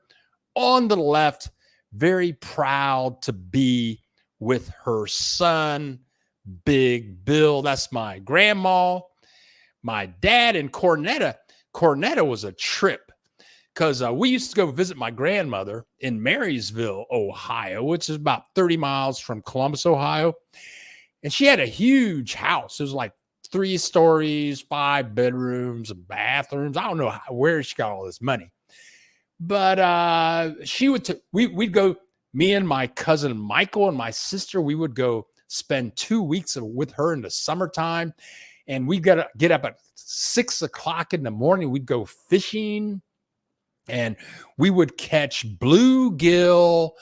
on the left, very proud to be with her son, Big Bill. That's my grandma. My dad and Cornetta was a trip because we used to go visit my grandmother in Marysville, Ohio, which is about 30 miles from Columbus, Ohio. And she had a huge house. It was like 3 stories, 5 bedrooms, and bathrooms. I don't know where she got all this money. But we'd go, me and my cousin Michael and my sister, we would go spend 2 weeks with her in the summertime. And we'd get up at 6 o'clock in the morning. We'd go fishing, and we would catch bluegill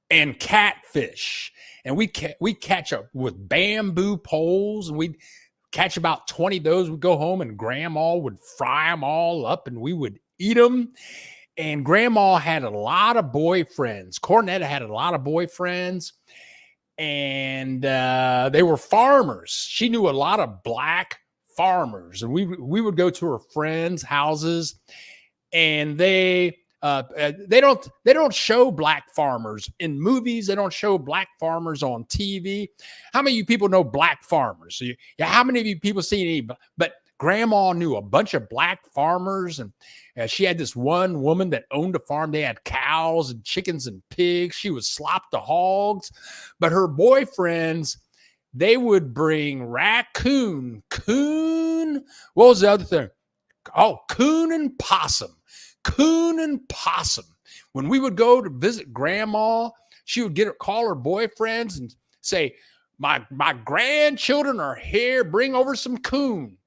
and catfish. And we catch up with bamboo poles, and we'd catch about 20 of those. We'd go home, and Grandma would fry them all up, and we would eat them. And Grandma had a lot of boyfriends. Cornetta had a lot of boyfriends, and they were farmers. She knew a lot of black farmers, and we would go to her friends' houses, and they don't show black farmers in movies. They don't show black farmers on TV. How many of you people know black farmers? So how many of you people seen any? But Grandma knew a bunch of black farmers, and she had this one woman that owned a farm. They had cows and chickens and pigs. She would slop the hogs, but her boyfriends, they would bring coon. What was the other thing? Oh, coon and possum. When we would go to visit Grandma, she would call her boyfriends and say, my grandchildren are here. Bring over some coon.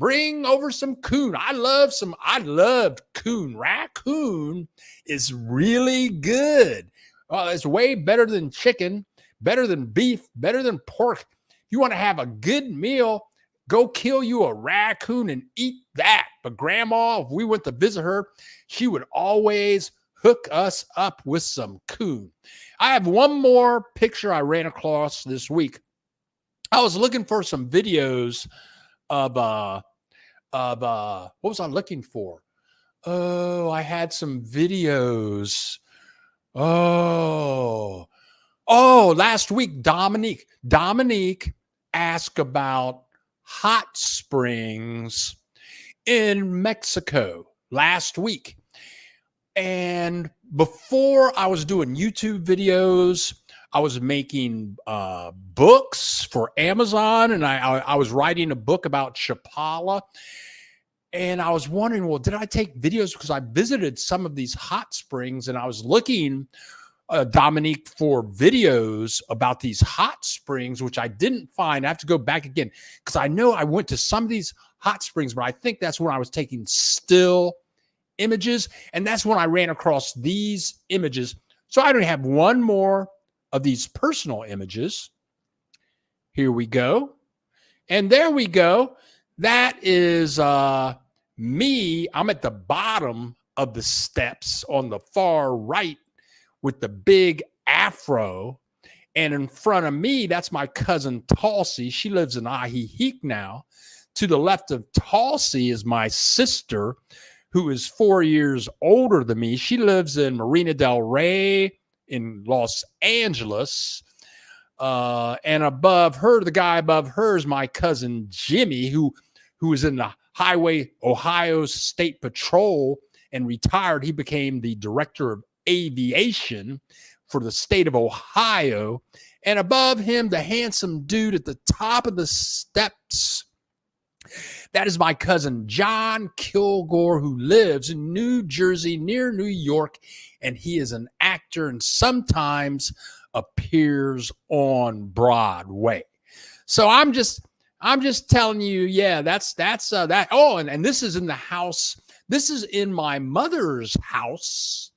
I loved coon. Raccoon is really good. It's way better than chicken, better than beef, better than pork. If you want to have a good meal, go kill you a raccoon and eat that. But Grandma, if we went to visit her, she would always hook us up with some coon. I have one more picture I ran across this week. I was looking for some videos of what was I looking for? Oh, I had some videos. Oh, last week, Dominique asked about hot springs in Mexico last week. And before I was doing YouTube videos, I was making books for Amazon, and I was writing a book about Chapala. And I was wondering, well, did I take videos? Because I visited some of these hot springs, and I was looking, Dominique, for videos about these hot springs, which I didn't find. I have to go back again because I know I went to some of these hot springs, but I think that's when I was taking still images, and that's when I ran across these images. So I don't have one more of these personal images. Here we go. And there we go. That is me. I'm at the bottom of the steps on the far right with the big afro. And in front of me, that's my cousin Tulsi. She lives in Ahiheek now. To the left of Tulsi is my sister, who is 4 years older than me. She lives in Marina del Rey in Los Angeles. And above her, the guy above her is my cousin Jimmy, who was in the Ohio State Patrol and retired. He became the director of aviation for the state of Ohio. And above him, the handsome dude at the top of the steps, that is my cousin John Kilgore, who lives in New Jersey near New York, and he is an actor and sometimes appears on Broadway. So I'm just telling you, yeah, that's that. Oh, and this is in the house. This is in my mother's house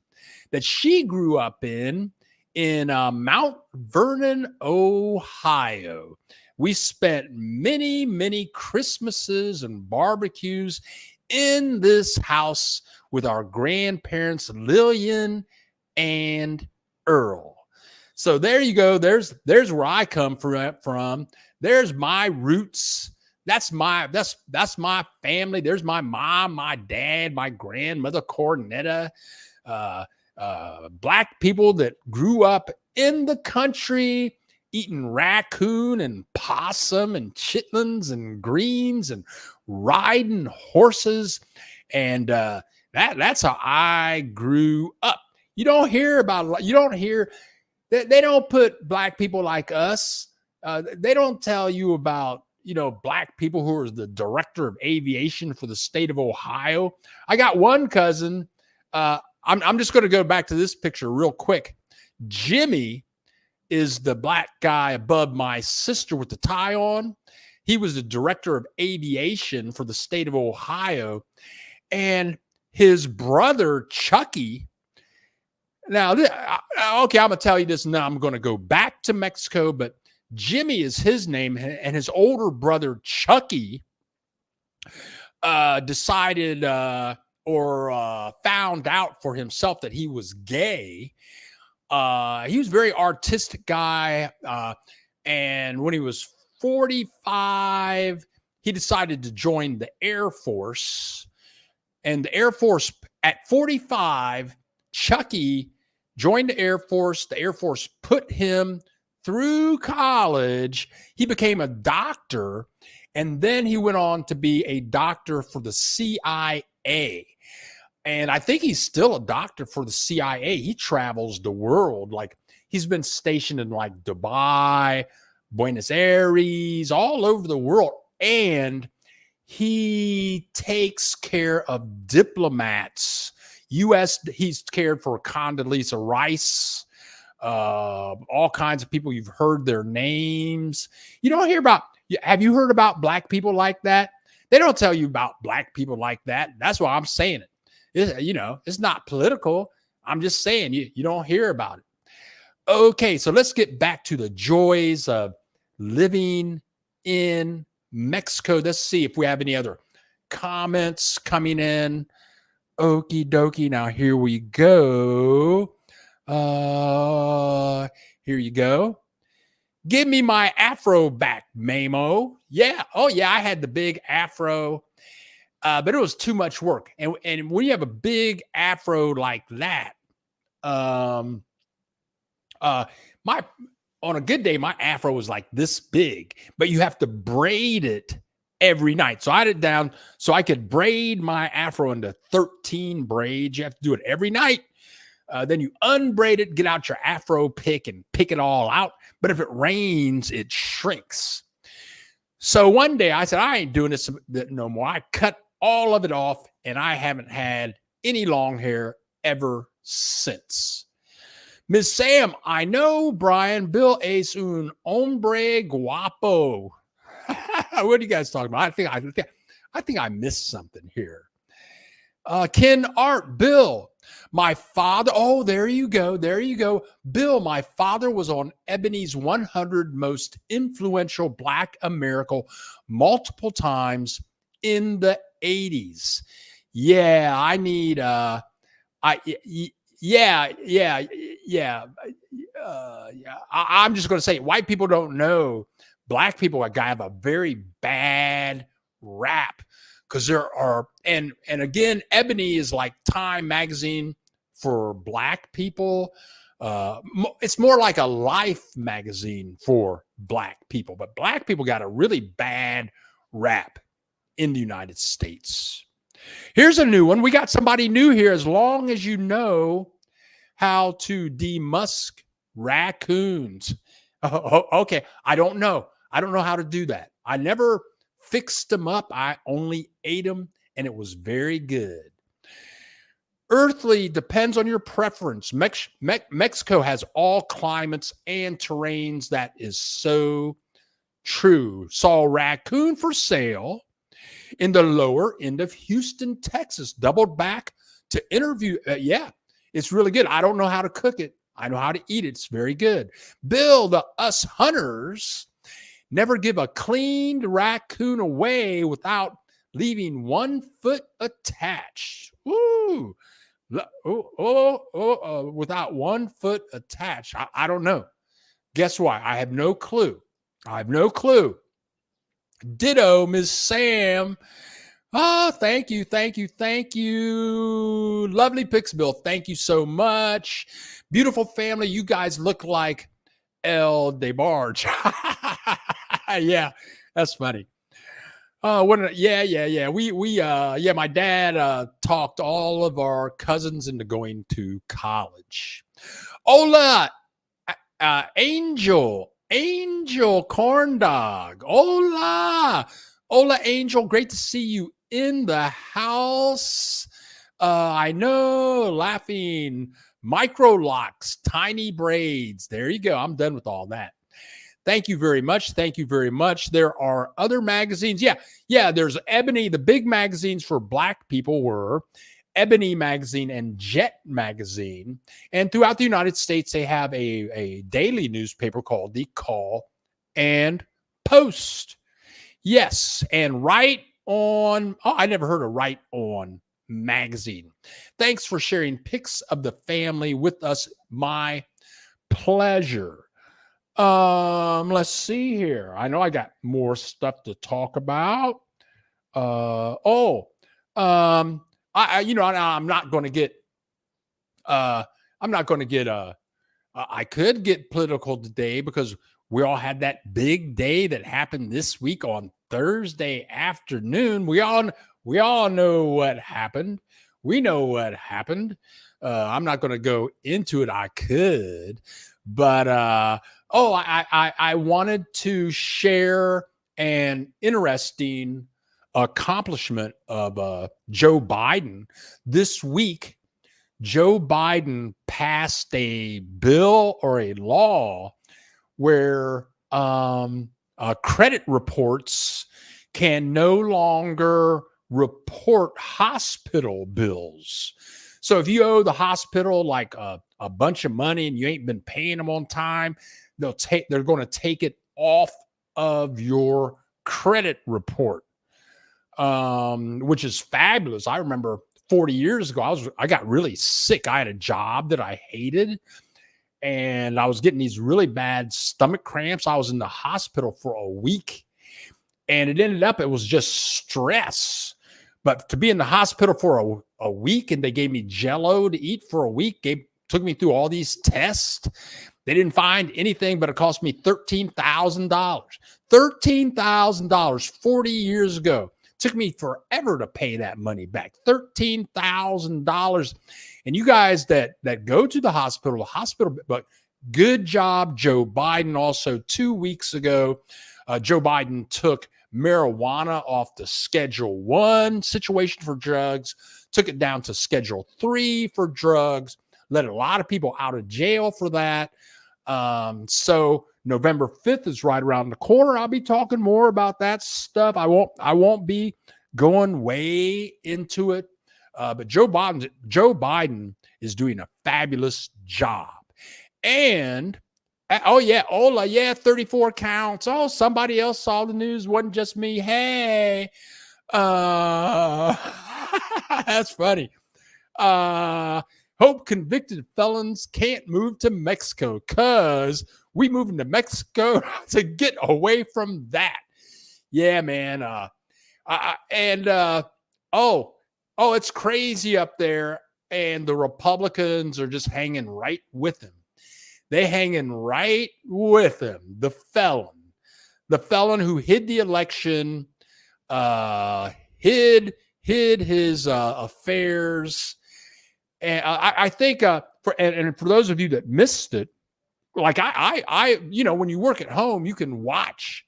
that she grew up in Mount Vernon, Ohio. We spent many, many Christmases and barbecues in this house with our grandparents, Lillian and Earl. So there you go. There's where I come from. There's my roots. That's my family. There's my mom, my dad, my grandmother, Cornetta, black people that grew up in the country, eating raccoon and possum and chitlins and greens and riding horses. And that's how I grew up. They don't put black people like us. They don't tell you about, black people who are the director of aviation for the state of Ohio. I got one cousin. I'm just going to go back to this picture real quick. Jimmy is the black guy above my sister with the tie on. He was the director of aviation for the state of Ohio. And his brother, Chucky. Now, okay, I'm going to tell you this now. I'm going to go back to Mexico, but Jimmy is his name. And his older brother, Chucky, decided or found out for himself that he was gay. He was a very artistic guy. And when he was 45, he decided to join the Air Force. And the Air Force, at 45, Chucky joined the Air Force. The Air Force put him through college. He became a doctor. And then he went on to be a doctor for the CIA. And I think he's still a doctor for the CIA. He travels the world. Like, he's been stationed in like Dubai, Buenos Aires, all over the world. And he takes care of diplomats. He's cared for Condoleezza Rice, all kinds of people. You've heard their names. Have you heard about black people like that? They don't tell you about black people like that. That's why I'm saying it. It's not political. I'm just saying you don't hear about it. Okay, so let's get back to the joys of living in Mexico. Let's see if we have any other comments coming in. Okie dokie. Now here we go. Here you go. Give me my afro back, Mamo. Yeah. Oh, yeah. I had the big afro. But it was too much work. And when you have a big afro like that, on a good day, my afro was like this big, but you have to braid it every night. So I had it down so I could braid my afro into 13 braids. You have to do it every night. Then you unbraid it, get out your Afro pick and pick it all out. But if it rains, it shrinks. So one day I said, I ain't doing this no more. I cut all of it off, and I haven't had any long hair ever since. Miss Sam, I know, Brian, Bill es un hombre guapo. What are you guys talking about? I think I missed something here. Ken Art, Bill, my father. Oh, there you go. There you go. Bill, my father was on Ebony's 100 most influential Black America multiple times in the 80s. Yeah, I need, I'm just going to say, white people don't know. Black people have a very bad rap because there are, and again, Ebony is like Time magazine for Black people. It's more like a Life magazine for Black people, but Black people got a really bad rap in the United States. Here's a new one. We got somebody new here. As long as you know how to demusk raccoons. Oh, okay. I don't know how to do that. I never fixed them up. I only ate them, and it was very good. Earthly depends on your preference. Mexico has all climates and terrains. That is so true. Saw a raccoon for sale in the lower end of Houston, Texas. Doubled back to interview. Yeah, it's really good. I don't know how to cook it. I know how to eat it. It's very good. Bill, the us hunters never give a cleaned raccoon away without leaving one foot attached. Ooh. Without one foot attached. I don't know. Guess why? I have no clue. Ditto, Ms. Sam. Thank you. Lovely pics, Bill. Thank you so much. Beautiful family. You guys look like El DeBarge. Yeah, that's funny. My dad talked all of our cousins into going to college. Hola, Angel Corn Dog. Hola, Angel. Great to see you in the house. I know, laughing. Micro locks, tiny braids. There you go. I'm done with all that. Thank you very much. There are other magazines. Yeah, there's Ebony. The big magazines for Black people were Ebony magazine and Jet magazine. And throughout the United States, they have a daily newspaper called the Call and Post. Yes, and Right On. Oh, I never heard of Right On magazine. Thanks for sharing pics of the family with us. My pleasure. Let's see here. I know I got more stuff to talk about. I'm not going to get, I could get political today because we all had that big day that happened this week on Thursday afternoon. We all know what happened. We know what happened. I'm not going to go into it. I could, but, I wanted to share an interesting accomplishment of Joe Biden. This week, Joe Biden passed a bill or a law where credit reports can no longer report hospital bills. So if you owe the hospital like a bunch of money and you ain't been paying them on time, they're going to take it off of your credit report, which is fabulous. I remember 40 years ago, I got really sick. I had a job that I hated, and I was getting these really bad stomach cramps. I was in the hospital for a week, and it was just stress. But to be in the hospital for a week, and they gave me Jell-O to eat for a week, took me through all these tests. They didn't find anything, but it cost me $13,000. $13,000 40 years ago. It took me forever to pay that money back. $13,000. And you guys that go to the hospital, but good job, Joe Biden. Also, 2 weeks ago, Joe Biden took marijuana off the Schedule 1 situation for drugs, took it down to Schedule 3 for drugs, let a lot of people out of jail for that. So November 5th is right around the corner. I'll be talking more about that stuff. I won't be going way into it. But Joe Biden is doing a fabulous job. And oh yeah, Ola, yeah, 34 counts. Oh, somebody else saw the news. Wasn't just me. Hey, that's funny. Hope convicted felons can't move to Mexico because we moving to Mexico to get away from that. Yeah, man. It's crazy up there, and the Republicans are just hanging right with him. They hanging right with him. The felon who hid the election, hid his affairs. And I think for those of you that missed it, like I when you work at home, you can watch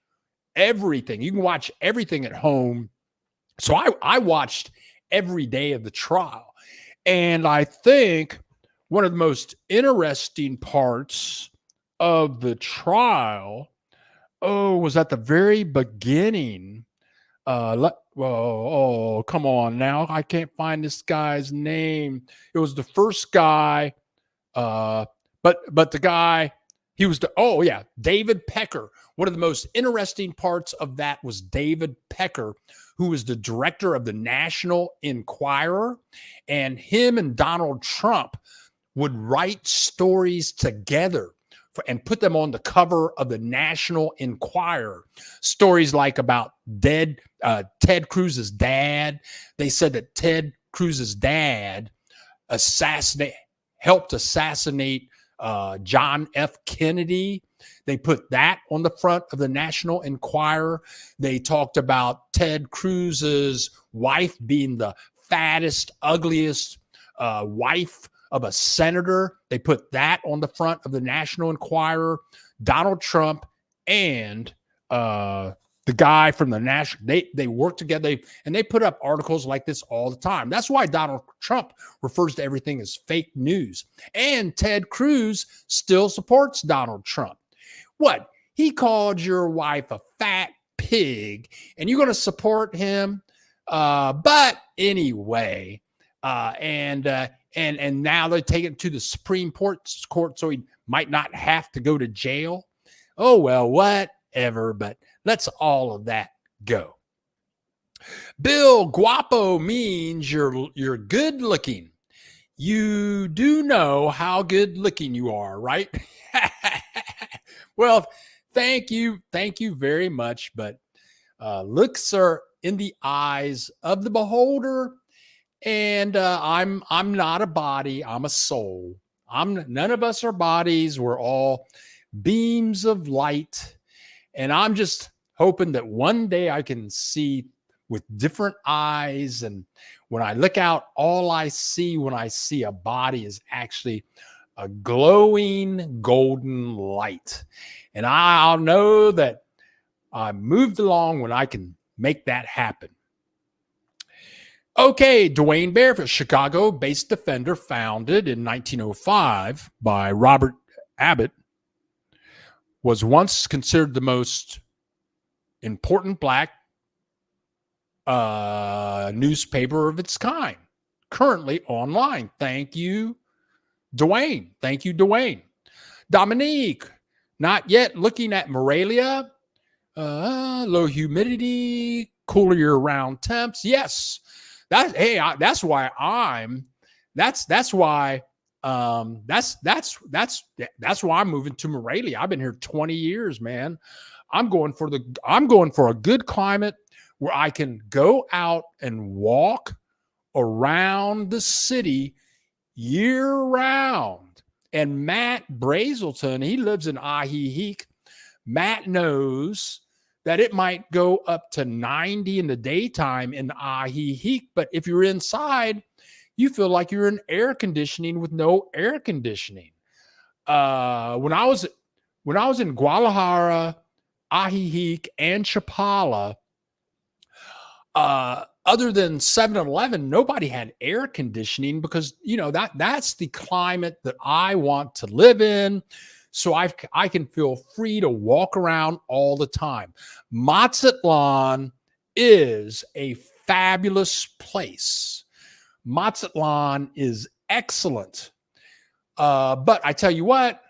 everything. You can watch everything at home. So I watched every day of the trial. And I think one of the most interesting parts of the trial, was at the very beginning. Come on now. I can't find this guy's name. It was the first guy, but the guy, he was David Pecker. One of the most interesting parts of that was David Pecker, who was the director of the National Enquirer, and him and Donald Trump would write stories together and put them on the cover of the National Enquirer. Stories like about Ted Cruz's dad. They said that Ted Cruz's dad helped assassinate John F. Kennedy. They put that on the front of the National Enquirer. They talked about Ted Cruz's wife being the fattest, ugliest wife of a senator. They put that on the front of the National Enquirer. Donald Trump and the guy from the National, they work together, and they put up articles like this all the time. That's why Donald Trump refers to everything as fake news. And Ted Cruz still supports Donald Trump. What? He called your wife a fat pig, and you're going to support him? But anyway, and now they're taking it to the Supreme Court so he might not have to go to jail. Oh, well, whatever, but let's all of that go. Bill, guapo means you're good looking. You do know how good looking you are, right? Well, thank you very much, but looks are in the eyes of the beholder. And I'm not a body, I'm a soul. None of us are bodies. We're all beams of light. And I'm just hoping that one day I can see with different eyes. And when I look out, all I see when I see a body is actually a glowing golden light. And I'll know that I moved along when I can make that happen. Okay, Dwayne Barefoot, Chicago-based defender founded in 1905 by Robert Abbott, was once considered the most important black newspaper of its kind. Currently online. Thank you, Dwayne. Thank you, Dwayne. Dominique, not yet looking at Morelia. Low humidity, cooler year-round temps. Yes. That's why I'm moving to Morelia. I've been here 20 years, man. I'm going for a good climate where I can go out and walk around the city year round. And Matt Brazelton, he lives in Ahiheek. Matt knows that it might go up to 90 in the daytime in Ahiheek, but if you're inside, You feel like you're in air conditioning with no air conditioning. When I was in Guadalajara, Ajijic, and Chapala, other than 7-Eleven, nobody had air conditioning because that's the climate that I want to live in. So I can feel free to walk around all the time. Mazatlan is a fabulous place. Mazatlan is excellent. But I tell you what,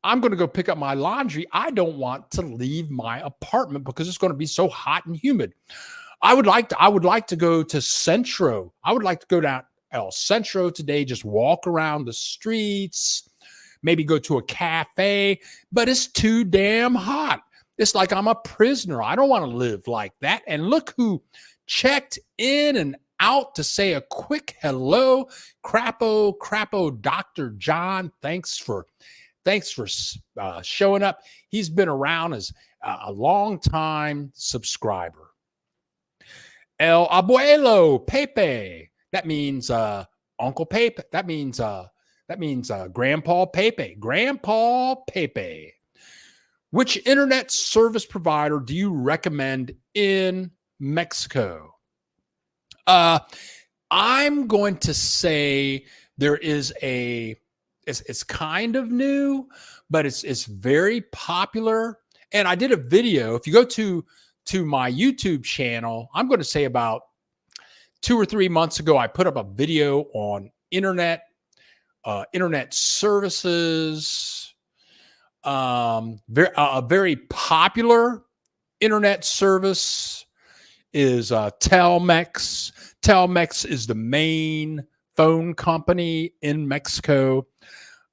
I'm going to go pick up my laundry. I don't want to leave my apartment because it's going to be so hot and humid. I would like to go to Centro. I would like to go down El Centro today, just walk around the streets, maybe go to a cafe, but it's too damn hot. It's like I'm a prisoner. I don't want to live like that. And look who checked in and out to say a quick hello. Crapo, Dr. John. Thanks for showing up. He's been around as a long time subscriber. El Abuelo Pepe. That means Uncle Pepe. That means Grandpa Pepe. Grandpa Pepe. Which internet service provider do you recommend in Mexico? I'm going to say there is it's kind of new, but it's very popular. And I did a video. If you go to my YouTube channel, I'm going to say about 2 or 3 months ago, I put up a video on internet services. A very popular internet service is Telmex. Telmex is the main phone company in Mexico.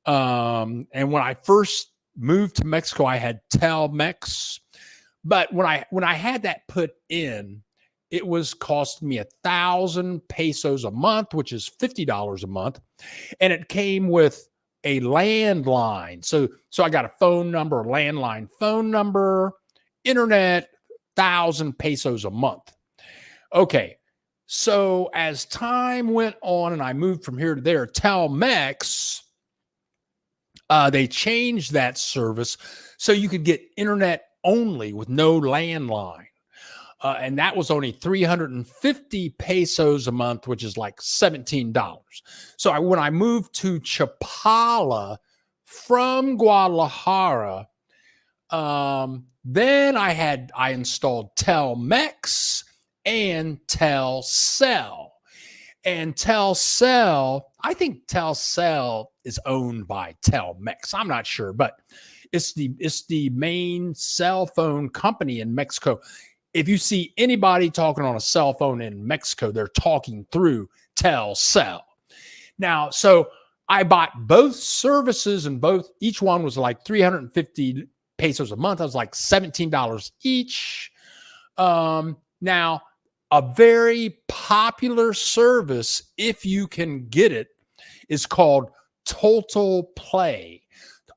And when I first moved to Mexico, I had Telmex. But when I had that put in, it was costing me 1,000 pesos a month, which is $50 a month. And it came with a landline. So I got a phone number, a landline phone number, internet, 1,000 pesos a month. Okay. So as time went on and I moved from here to there, Telmex, they changed that service so you could get internet only with no landline. And that was only 350 pesos a month, which is like $17. So when I moved to Chapala from Guadalajara, then I installed Telmex and Telcel. And Telcel, I think Telcel is owned by Telmex. I'm not sure, but it's the main cell phone company in Mexico. If you see anybody talking on a cell phone in Mexico, they're talking through Telcel. Now, so I bought both services, and each one was like 350 pesos a month. I was like $17 each. Now, a very popular service, if you can get it, is called Total Play.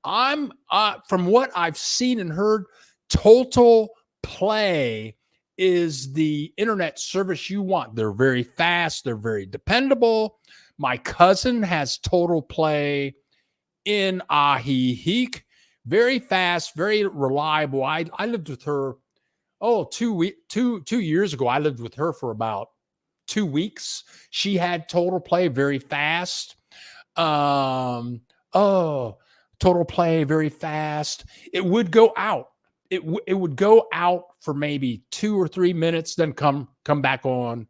From what I've seen and heard, Total Play is the internet service you want. They're very fast. They're very dependable. My cousin has Total Play in Ajijic. Very fast, very reliable. I lived with her, 2 years ago. I lived with her for about 2 weeks. She had Total Play, very fast. Total Play, very fast. It would go out. It would go out for maybe 2 or 3 minutes, then come back on.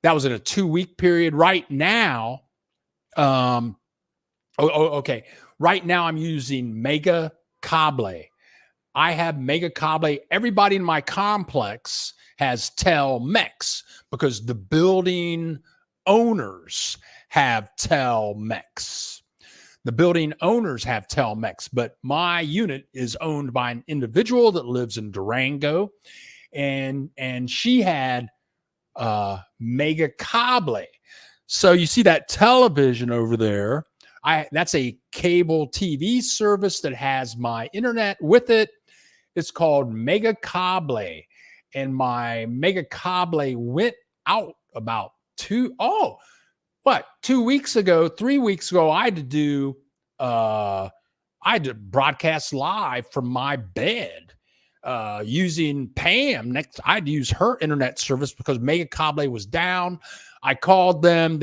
That was in a 2-week period. Right now, okay. Right now, I'm using Mega Cable. I have Mega Cable. Everybody in my complex has Telmex because the building owners have Telmex. The building owners have Telmex, but my unit is owned by an individual that lives in Durango, and she had Mega Cable. So you see that television over there. That's a cable TV service that has my internet with it. It's called Mega Cable, and my Mega Cable went out about what, 2 weeks ago, 3 weeks ago, I had to broadcast live from my bed using Pam. Next, I had to use her internet service because Mega Cable was down. I called them.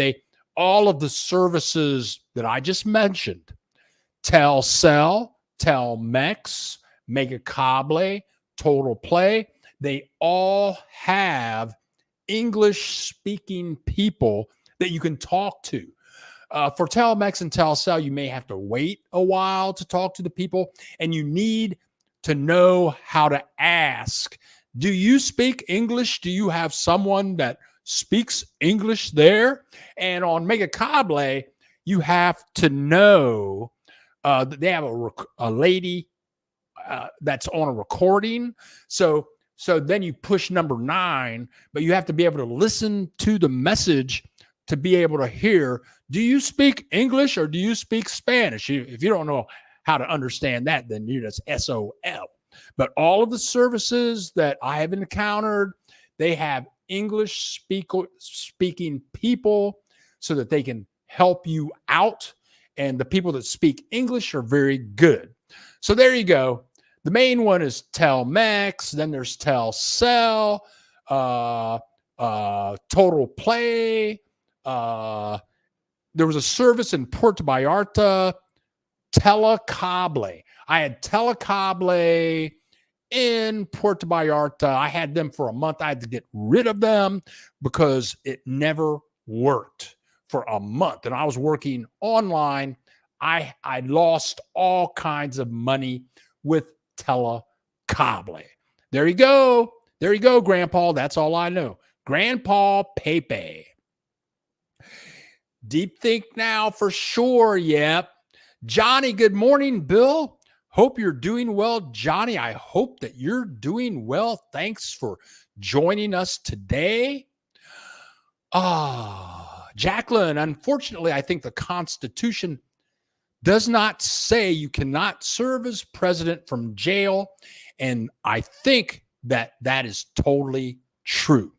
All of the services that I just mentioned, Telcel, Telmex, Mega Cable, Total Play, they all have English speaking people that you can talk to. For Telmex and Telcel, you may have to wait a while to talk to the people, and you need to know how to ask. Do you speak English? Do you have someone that speaks English there? And on Mega Cable, you have to know that they have a lady that's on a recording. So then you push number 9, but you have to be able to listen to the message to be able to hear, do you speak English or do you speak Spanish? If you don't know how to understand that, then you're just SOL. But all of the services that I have encountered, they have English speaking people so that they can help you out. And the people that speak English are very good. So there you go. The main one is Telmex. Then there's Telcel, Total Play. There was a service in Puerto Vallarta, Telecable. I had Telecable in Puerto Vallarta. I had them for a month. I had to get rid of them because it never worked for a month. And I was working online. I lost all kinds of money with Telecable. There you go. There you go, Grandpa. That's all I know. Grandpa Pepe. Deep think now for sure. Yep. Johnny, good morning, Bill. Hope you're doing well. Johnny, I hope that you're doing well. Thanks for joining us today. Jacqueline, unfortunately, I think the Constitution does not say you cannot serve as president from jail. And I think that is totally true.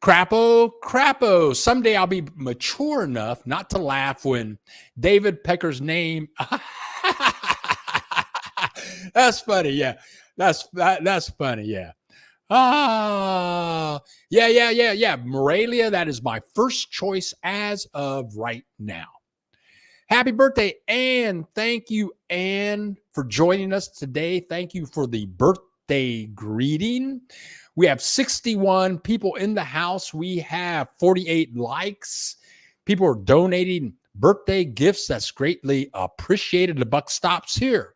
Crapo. Someday I'll be mature enough not to laugh when David Pecker's name. That's funny. Yeah. That's funny. Yeah. Yeah. Morelia, that is my first choice as of right now. Happy birthday, Ann. Thank you, Ann, for joining us today. Thank you for the birthday greeting. We have 61 people in the house. We have 48 likes. People are donating birthday gifts. That's greatly appreciated. The buck stops here.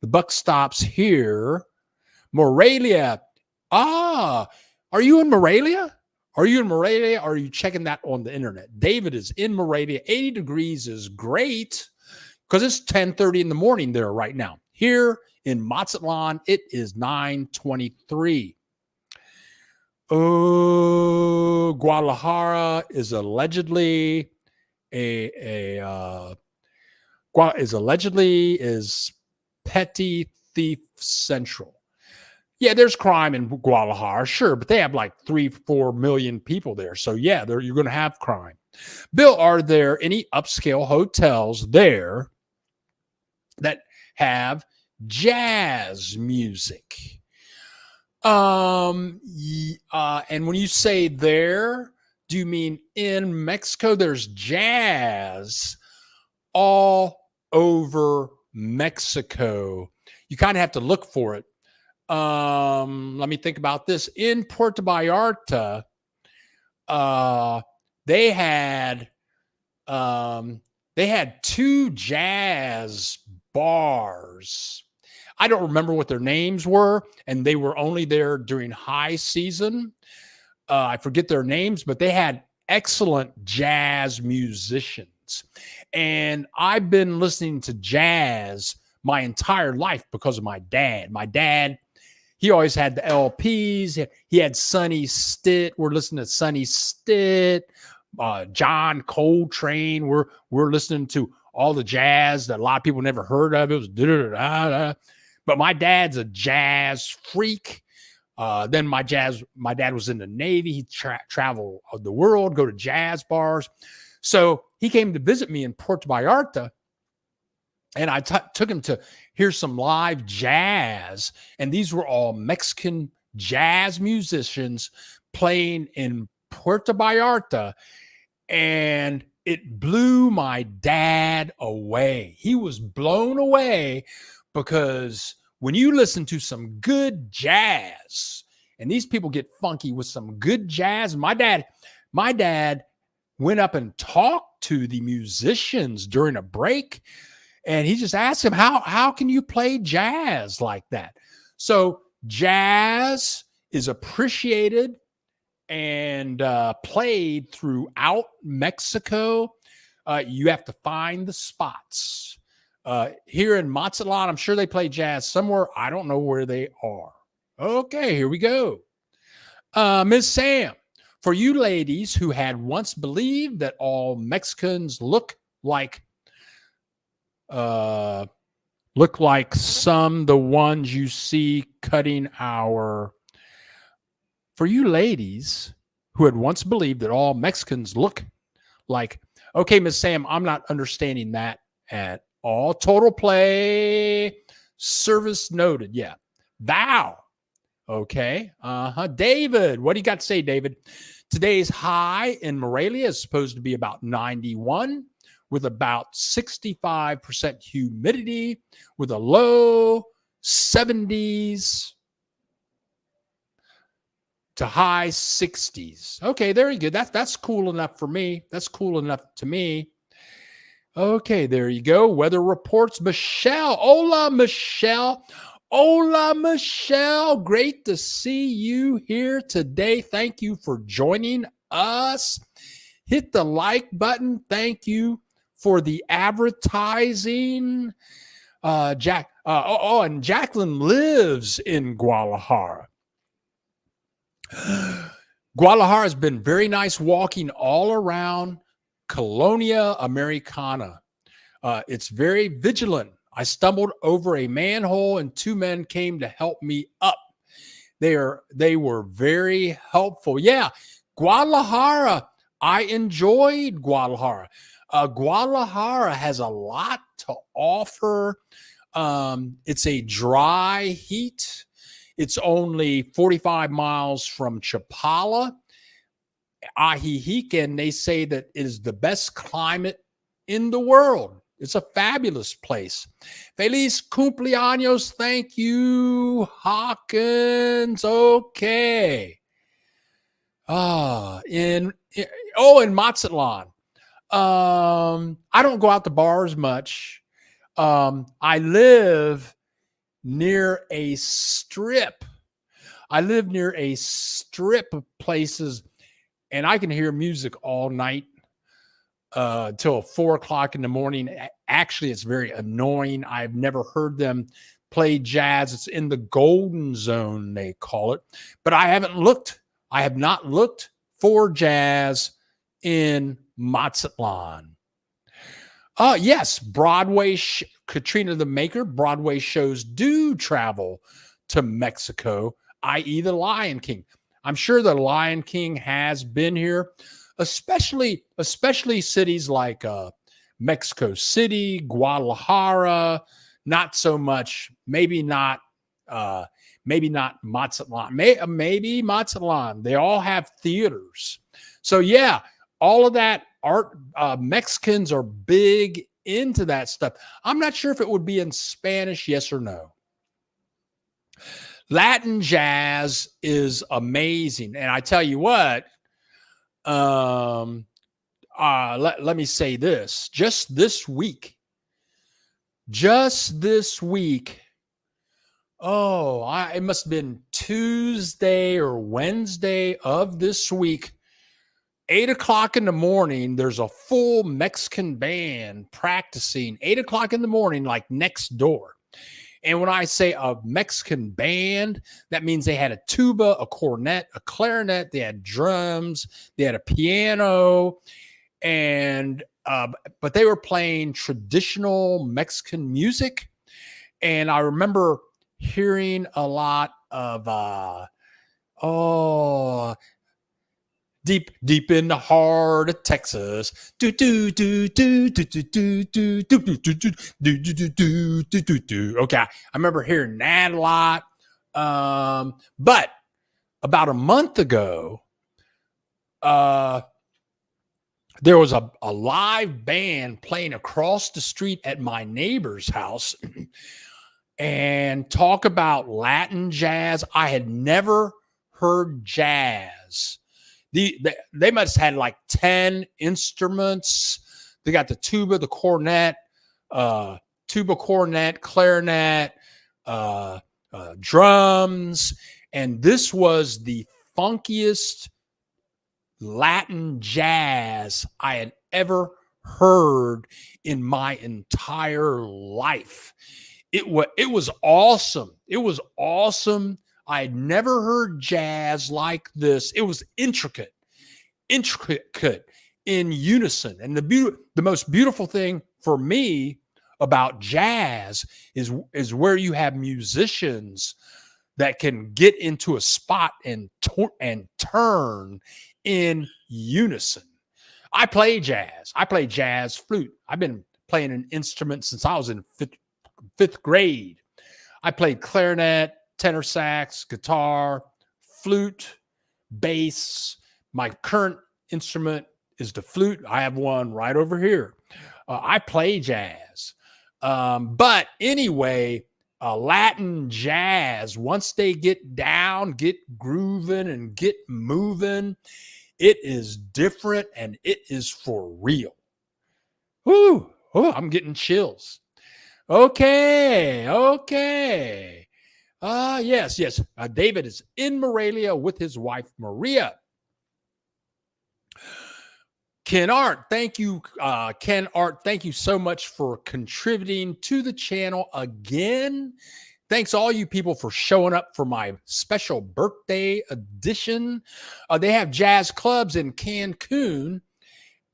The buck stops here. Morelia. Are you in Morelia? Are you in Morelia? Or are you checking that on the internet? David is in Morelia. 80 degrees is great because it's 10:30 in the morning there right now. Here in Mazatlan, it is 9:23. Guadalajara is allegedly is petty thief central. Yeah, there's crime in Guadalajara, sure, but they have like 3-4 million people there. So yeah, you're going to have crime. Bill, are there any upscale hotels there that have jazz music? And when you say there, do you mean in Mexico? There's jazz all over Mexico. You kind of have to look for it. Let me think about this. In Puerto Vallarta, they had 2 jazz bars. I don't remember what their names were, and they were only there during high season. I forget their names, but they had excellent jazz musicians. And I've been listening to jazz my entire life because of my dad. My dad, he always had the LPs. He had Sonny Stitt. We're listening to Sonny Stitt, John Coltrane. We're listening to all the jazz that a lot of people never heard of. It was da-da-da-da-da. But my dad's a jazz freak. Then my dad was in the Navy. He traveled the world, go to jazz bars. So he came to visit me in Puerto Vallarta, and I took him to hear some live jazz. And these were all Mexican jazz musicians playing in Puerto Vallarta. And it blew my dad away. He was blown away because when you listen to some good jazz, and these people get funky with some good jazz, my dad went up and talked to the musicians during a break, and he just asked him, how can you play jazz like that? So jazz is appreciated and played throughout Mexico. You have to find the spots. Here in Mazatlan, I'm sure they play jazz somewhere. I don't know where they are. Okay, here we go. Ms. Sam, for you ladies who had once believed that all Mexicans look like some the ones you see cutting our... For you ladies who had once believed that all Mexicans look like... Okay, Ms. Sam, I'm not understanding that at all. Total play, service noted. Yeah. Thou. Okay. David, what do you got to say, David? Today's high in Morelia is supposed to be about 91 with about 65% humidity with a low 70s to high 60s. Okay, very good. That's cool enough for me. That's cool enough to me. Okay, there you go. Weather reports. Michelle. Hola, Michelle. Hola, Michelle. Great to see you here today. Thank you for joining us. Hit the like button. Thank you for the advertising. And Jacqueline lives in Guadalajara. Guadalajara has been very nice walking all around Colonia Americana. It's very vigilant. I stumbled over a manhole and two men came to help me up. They were very helpful. Yeah, Guadalajara. I enjoyed Guadalajara. Guadalajara has a lot to offer. It's a dry heat. It's only 45 miles from Chapala. Ajijic, they say that it is the best climate in the world. It's a fabulous place. Feliz cumpleaños. Thank you, Hawkins. Okay. In Mazatlan. I don't go out to bars much. I live near a strip. I live near a strip of places, and I can hear music all night till 4 o'clock in the morning. Actually, it's very annoying. I've never heard them play jazz. It's in the golden zone, they call it. But I have not looked for jazz in Mazatlan. Yes, Broadway, Katrina the Maker, Broadway shows do travel to Mexico, i.e. the Lion King. I'm sure the Lion King has been here, especially cities like Mexico City, Guadalajara, not so much, maybe not Mazatlan, maybe Mazatlan. They all have theaters. So yeah, all of that art, Mexicans are big into that stuff. I'm not sure if it would be in Spanish, yes or no. Latin jazz is amazing. And I tell you what, let me say this. Just this week, it must have been Tuesday or Wednesday of this week, 8 o'clock in the morning, there's a full Mexican band practicing 8 o'clock in the morning, like next door. And when I say a Mexican band, that means they had a tuba, a cornet, a clarinet, they had drums, they had a piano, and but they were playing traditional Mexican music. And I remember hearing a lot of Oh, deep in the heart of Texas. Do do do do do do do do do do do do do do do do do do. Okay, I remember hearing that a lot. But about a month ago, uh, there was a live band playing across the street at my neighbor's house, and talk about Latin jazz. I had never heard jazz. They must have had like 10 instruments. They got the tuba, the cornet, clarinet, uh, drums. And this was the funkiest Latin jazz I had ever heard in my entire life. It was awesome. It was awesome. I had never heard jazz like this. It was intricate in unison. And the most beautiful thing for me about jazz is where you have musicians that can get into a spot and turn in unison. I play jazz. I play jazz flute. I've been playing an instrument since I was in fifth grade. I played clarinet, tenor sax, guitar, flute, bass. My current instrument is the flute. I have one right over here. I play jazz. But anyway, Latin jazz, once they get down, get grooving and get moving, it is different and it is for real. Woo! Oh, I'm getting chills. Okay. Yes. David is in Morelia with his wife, Maria. Ken Art, thank you. Ken Art, thank you so much for contributing to the channel again. Thanks all you people for showing up for my special birthday edition. They have jazz clubs in Cancun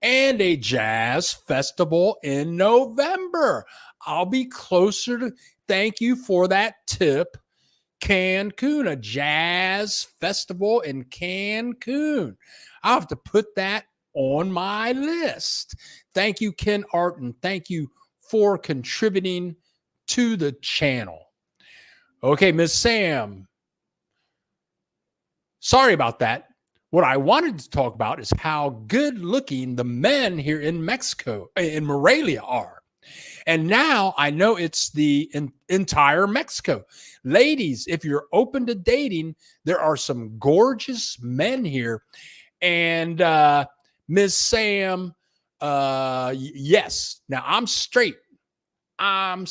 and a jazz festival in November. I'll be closer to, thank you for that tip. Cancun, a jazz festival in Cancun. I'll have to put that on my list. Thank you, Ken Art, and thank you for contributing to the channel. Okay, Miss Sam. Sorry about that. What I wanted to talk about is how good looking the men here in Mexico, in Morelia, are. And now I know it's the entire Mexico. Ladies, if you're open to dating, there are some gorgeous men here. And Ms. Sam, yes. Now I'm straight. And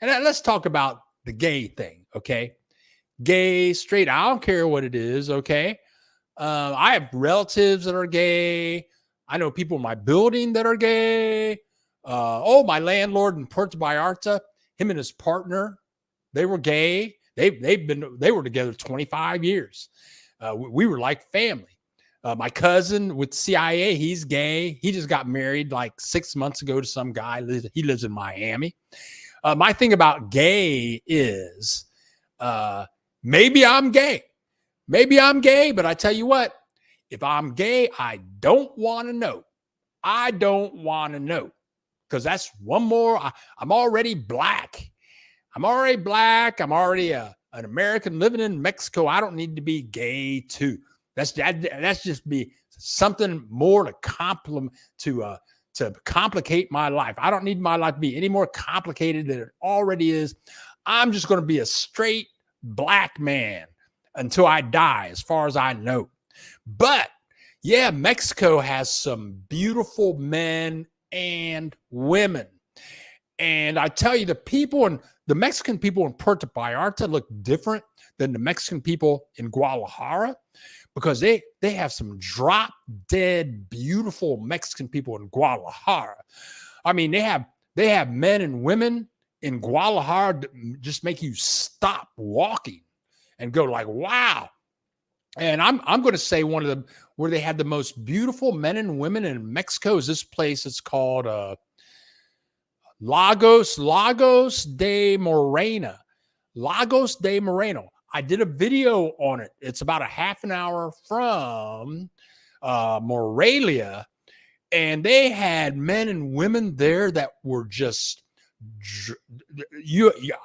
let's talk about the gay thing, okay? Gay, straight, I don't care what it is, okay? I have relatives that are gay. I know people in my building that are gay. My landlord in Puerto Vallarta, him and his partner, they were gay. They were together 25 years. We were like family. My cousin with CIA, he's gay. He just got married like 6 months ago to some guy. He lives in Miami. My thing about gay is maybe I'm gay. But I tell you what, if I'm gay, I don't want to know. Because that's one more. I'm already black. I'm already an American living in Mexico. I don't need to be gay too. That's just be something more to complicate my life. I don't need my life to be any more complicated than it already is. I'm just going to be a straight black man until I die, as far as I know. But yeah, Mexico has some beautiful men and women. And I tell you, the Mexican people in Puerto Vallarta look different than the Mexican people in Guadalajara, because they have some drop dead beautiful Mexican people in Guadalajara. I mean, they have men and women in Guadalajara that just make you stop walking and go like, wow. And I'm going to say one of them where they had the most beautiful men and women in Mexico is this place. It's called Lagos de Moreno. Lagos de Moreno. I did a video on it. It's about a half an hour from Morelia, and they had men and women there that were just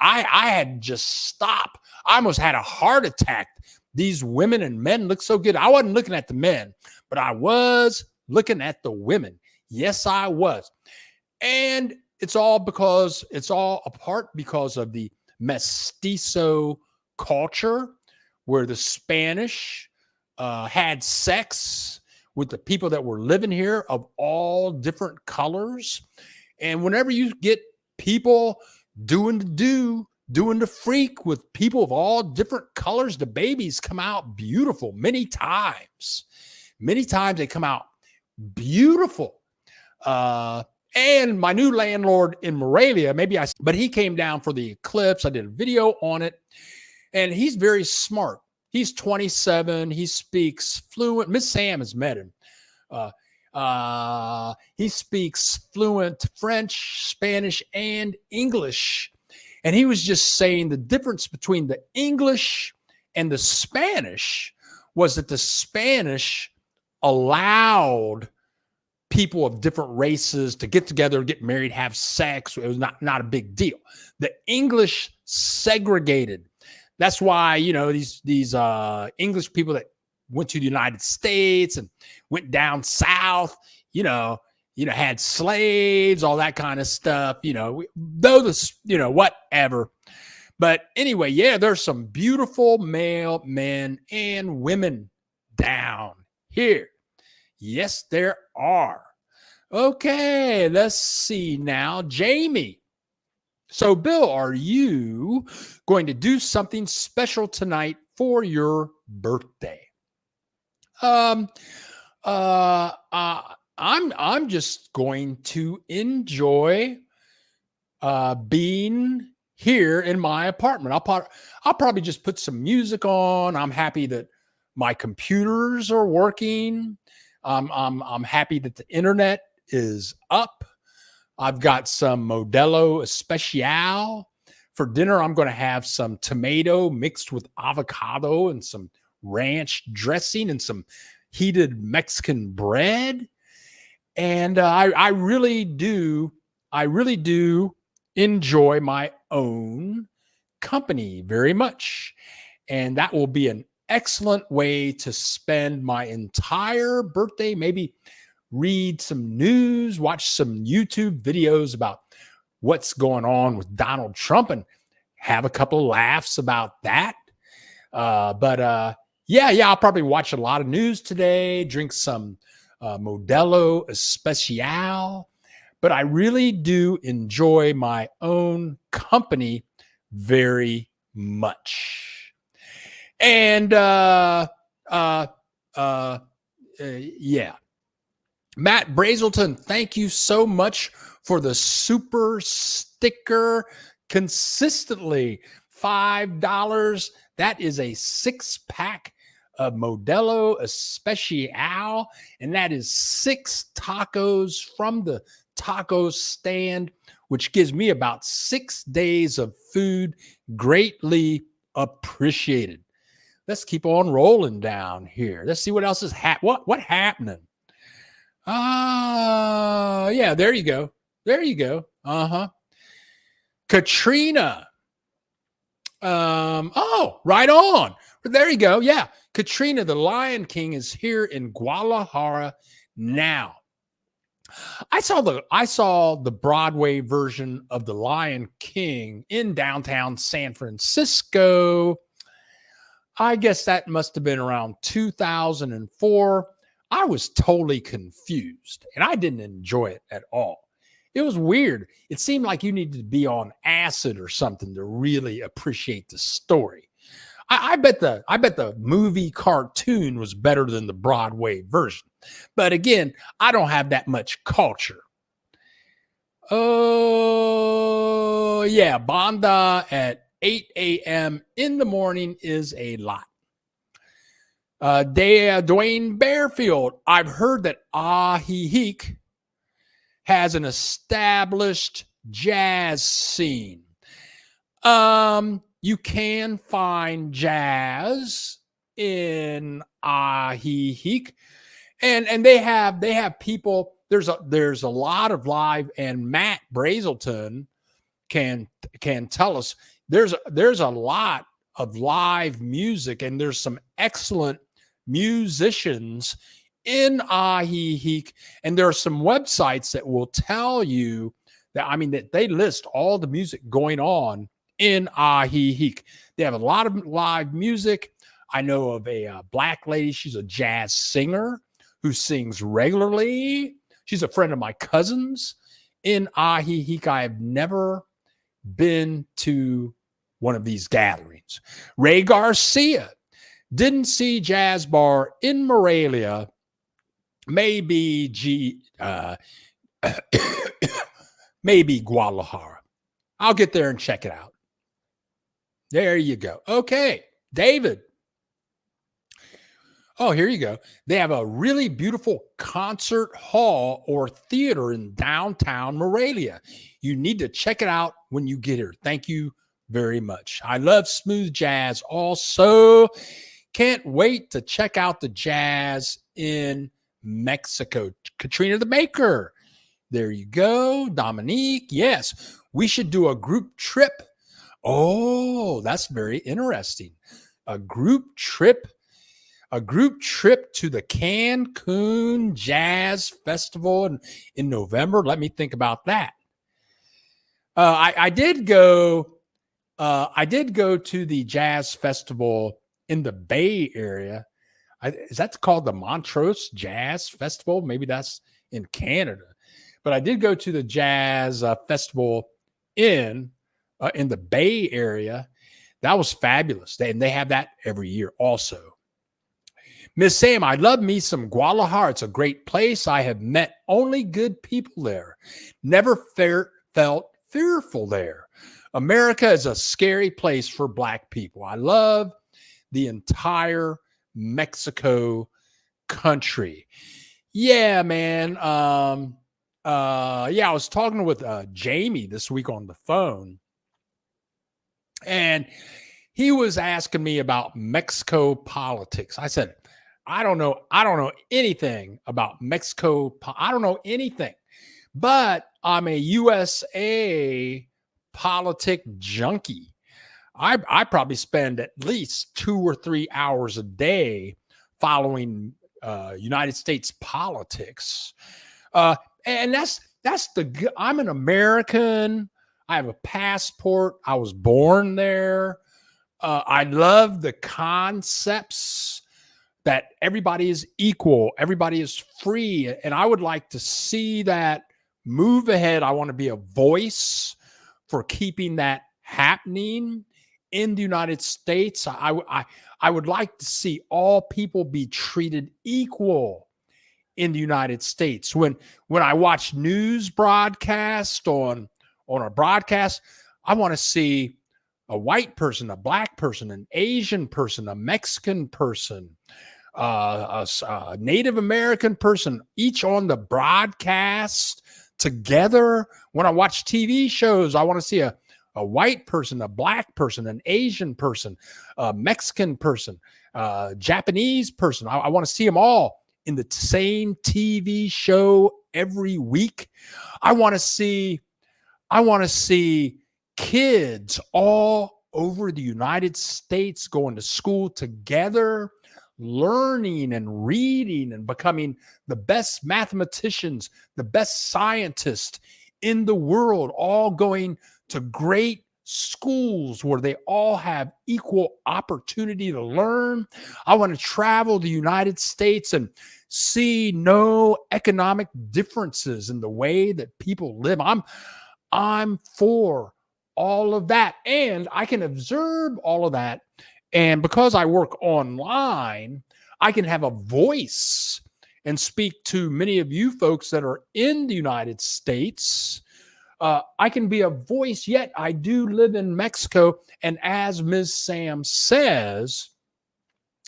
I had just stopped. I almost had a heart attack. These women and men look so good. I wasn't looking at the men, but I was looking at the women. Yes, I was. And it's all apart because of the mestizo culture, where the Spanish had sex with the people that were living here of all different colors. And whenever you get people doing the freak with people of all different colors, the babies come out beautiful. Many times they come out beautiful. And my new landlord in Morelia, but he came down for the eclipse. I did a video on it, and he's very smart. He's 27. He speaks fluent. Miss Sam has met him. He speaks fluent French, Spanish, and English. And he was just saying the difference between the English and the Spanish was that the Spanish allowed people of different races to get together, get married, have sex. It was not a big deal. The English segregated. That's why, these English people that went to the United States and went down south, had slaves, all that kind of stuff, whatever. But anyway, yeah, there's some beautiful male men and women down here. Yes, there are. Okay, let's see now. Jamie. So, Bill, are you going to do something special tonight for your birthday? I'm just going to enjoy being here in my apartment. I'll probably just put some music on. I'm happy that my computers are working. I'm happy that the internet is up. I've got some Modelo Especial. For dinner, I'm going to have some tomato mixed with avocado and some ranch dressing and some heated Mexican bread. And I really do enjoy my own company very much. And that will be an excellent way to spend my entire birthday. Maybe read some news, watch some YouTube videos about what's going on with Donald Trump and have a couple of laughs about that. Yeah, I'll probably watch a lot of news today, drink some Modelo Especial. But I really do enjoy my own company very much. And yeah. Matt Brazelton, thank you so much for the super sticker consistently. $5. That is a 6-pack of Modelo Especial, and that is 6 tacos from the taco stand, which gives me about 6 days of food. Greatly appreciated. Let's keep on rolling down here. Let's see what else is what happening. Yeah, there you go. Katrina. Right on. There you go. Yeah. Katrina, the Lion King, is here in Guadalajara now. I saw the Broadway version of the Lion King in downtown San Francisco. I guess that must have been around 2004. I was totally confused, and I didn't enjoy it at all. It was weird. It seemed like you needed to be on acid or something to really appreciate the story. I bet the movie cartoon was better than the Broadway version. But again, I don't have that much culture. Oh, yeah. Banda at 8 a.m. in the morning is a lot. Dwayne Bearfield, I've heard that Ahihic has an established jazz scene. you can find jazz in Ahihic, and they have people. There's a lot of live, and Matt Brazelton can can tell us there's a lot of live music, and there's some excellent musicians in Ahihic, and there are some websites that will tell you that, I mean, that they list all the music going on in Ahihic. They have a lot of live music. I know of a black lady. She's a jazz singer who sings regularly. She's a friend of my cousin's in Ahihic. I have never been to one of these gatherings. Ray Garcia didn't see Jazz Bar in Morelia. Maybe maybe Guadalajara. I'll get there and check it out. There you go. Okay, David. Oh, here you go. They have a really beautiful concert hall or theater in downtown Morelia. You need to check it out when you get here. Thank you very much. I love smooth jazz also. Can't wait to check out the jazz in Mexico. Katrina the Baker. There you go. Dominique. Yes, we should do a group trip. Oh, that's very interesting. A group trip to the Cancun Jazz Festival in November. Let me think about that. I did go to the Jazz Festival in the Bay Area. Is that called the Montrose Jazz Festival? Maybe that's in Canada. But I did go to the Jazz Festival in the Bay Area. That was fabulous. And they have that every year also. Miss Sam, I love me some Guadalajara. It's a great place. I have met only good people there. Never felt fearful there. America is a scary place for Black people. I love the entire Mexico country. Yeah, man. I was talking with Jamie this week on the phone, and he was asking me about Mexico politics. I said, I don't know anything about Mexico. I don't know anything, but I'm a USA politic junkie. I probably spend at least 2 or 3 hours a day following United States politics. And I'm an American. I have a passport. I was born there. I love the concepts that everybody is equal, everybody is free. And I would like to see that move ahead. I want to be a voice for keeping that happening in the United States. I would like to see all people be treated equal in the United States. When I watch news broadcast on a broadcast, I want to see a white person, a Black person, an Asian person, a Mexican person, a Native American person, each on the broadcast together. When I watch TV shows, I want to see a white person, a Black person, an Asian person, a Mexican person, a Japanese person. I want to see them all in the same TV show every week. I want to see kids all over the United States going to school together, learning and reading and becoming the best mathematicians, the best scientists in the world, all going to great schools where they all have equal opportunity to learn. I want to travel the United States and see no economic differences in the way that people live. I'm for all of that, and I can observe all of that. And because I work online, I can have a voice and speak to many of you folks that are in the United States. I can be a voice, yet I do live in Mexico. And as Ms. Sam says,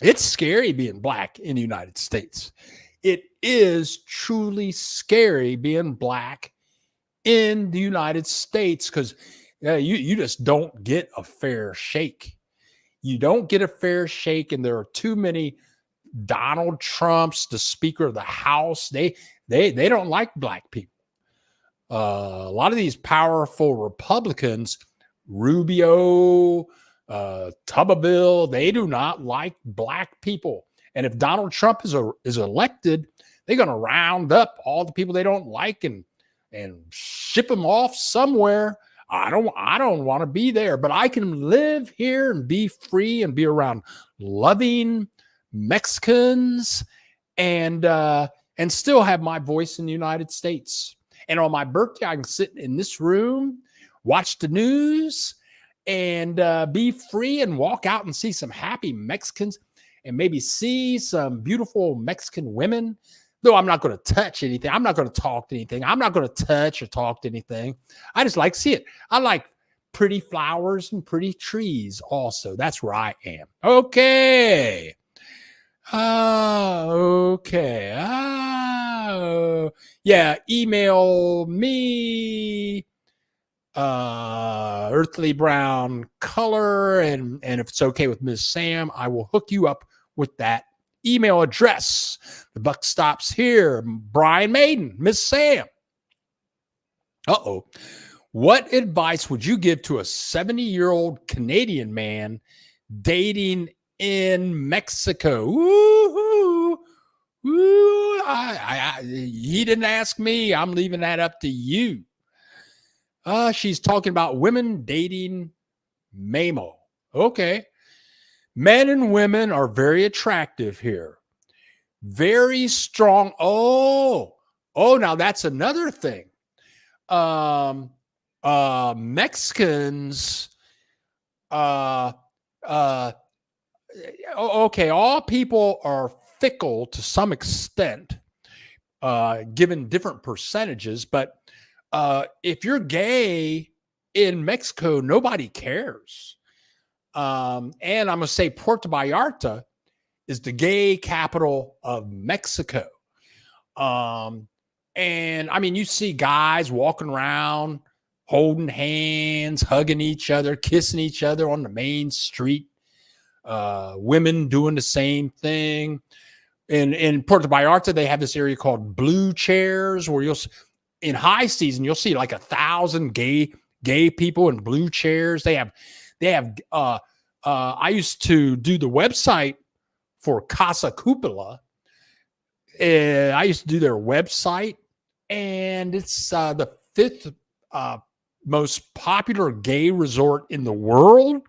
it's scary being Black in the United States. It is truly scary being Black in the United States because Yeah, you just don't get a fair shake. You don't get a fair shake, and there are too many Donald Trumps, the Speaker of the House. They don't like black people. A lot of these powerful Republicans, Rubio, Tuberville, they do not like black people. And if Donald Trump is elected, they're going to round up all the people they don't like and ship them off somewhere. I don't want to be there, but I can live here and be free and be around loving Mexicans and still have my voice in the United States. And on my birthday, I can sit in this room, watch the news, and be free and walk out and see some happy Mexicans and maybe see some beautiful Mexican women. Though I'm not going to touch anything. I'm not going to talk to anything. I'm not going to touch or talk to anything. I just like to see it. I like pretty flowers and pretty trees also. That's where I am. Okay. Okay. Yeah, email me earthly brown color, and if it's okay with Ms. Sam, I will hook you up with that email address. The buck stops here. Brian Maiden, Miss Sam. What advice would you give to a 70-year-old Canadian man dating in Mexico? Woo-hoo. Woo. He didn't ask me. I'm leaving that up to you. She's talking about women dating Mamo. Okay. Men and women are very attractive here. Very strong. Now that's another thing. Mexicans, okay, all people are fickle to some extent, given different percentages, but if you're gay in Mexico, nobody cares. And I'm going to say Puerto Vallarta is the gay capital of Mexico. And I mean, you see guys walking around, holding hands, hugging each other, kissing each other on the main street. Women doing the same thing. In Puerto Vallarta, they have this area called Blue Chairs, where in high season, you'll see like 1,000 gay people in blue chairs. They have I used to do the website for Casa Cupola. I used to do their website, and it's the 5th most popular gay resort in the world.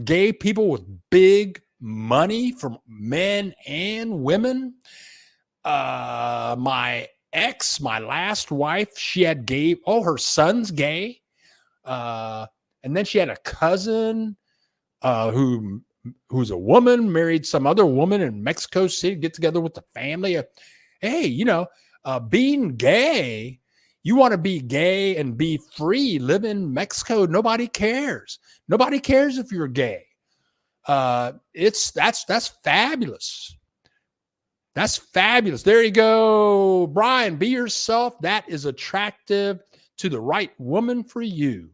Gay people with big money from men and women. My last wife, she had gay. Her son's gay. And then she had a cousin who's a woman, married some other woman in Mexico City, get together with the family. Hey, being gay, you want to be gay and be free, live in Mexico. Nobody cares. Nobody cares if you're gay. That's fabulous. That's fabulous. There you go, Brian. Be yourself. That is attractive to the right woman for you.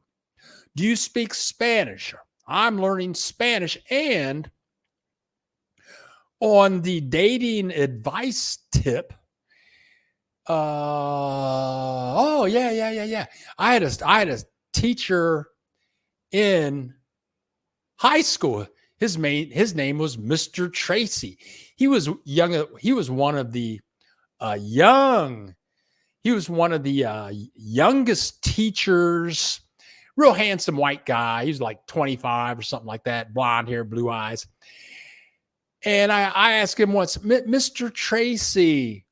Do you speak Spanish? I'm learning Spanish. And on the dating advice tip, yeah. I had a teacher in high school. His name was Mr. Tracy. He was young. He was one of the youngest teachers. Real handsome white guy. He was like 25 or something like that. Blonde hair, blue eyes. And I asked him once, Mr. Tracy,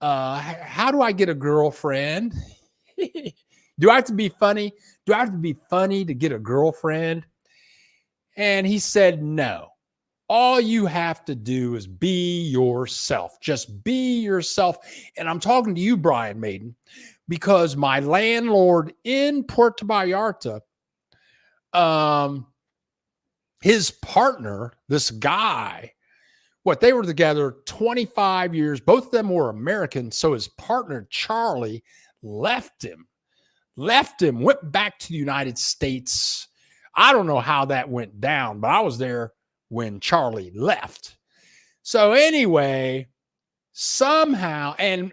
how do I get a girlfriend? Do I have to be funny? Do I have to be funny to get a girlfriend? And he said, no. All you have to do is be yourself. Just be yourself. And I'm talking to you, Brian Maiden, because my landlord in Puerto Vallarta, his partner, this guy, they were together 25 years. Both of them were American. So his partner, Charlie, left him left him, went back to the United States. I don't know how that went down, but I was there when Charlie left. So anyway, somehow, and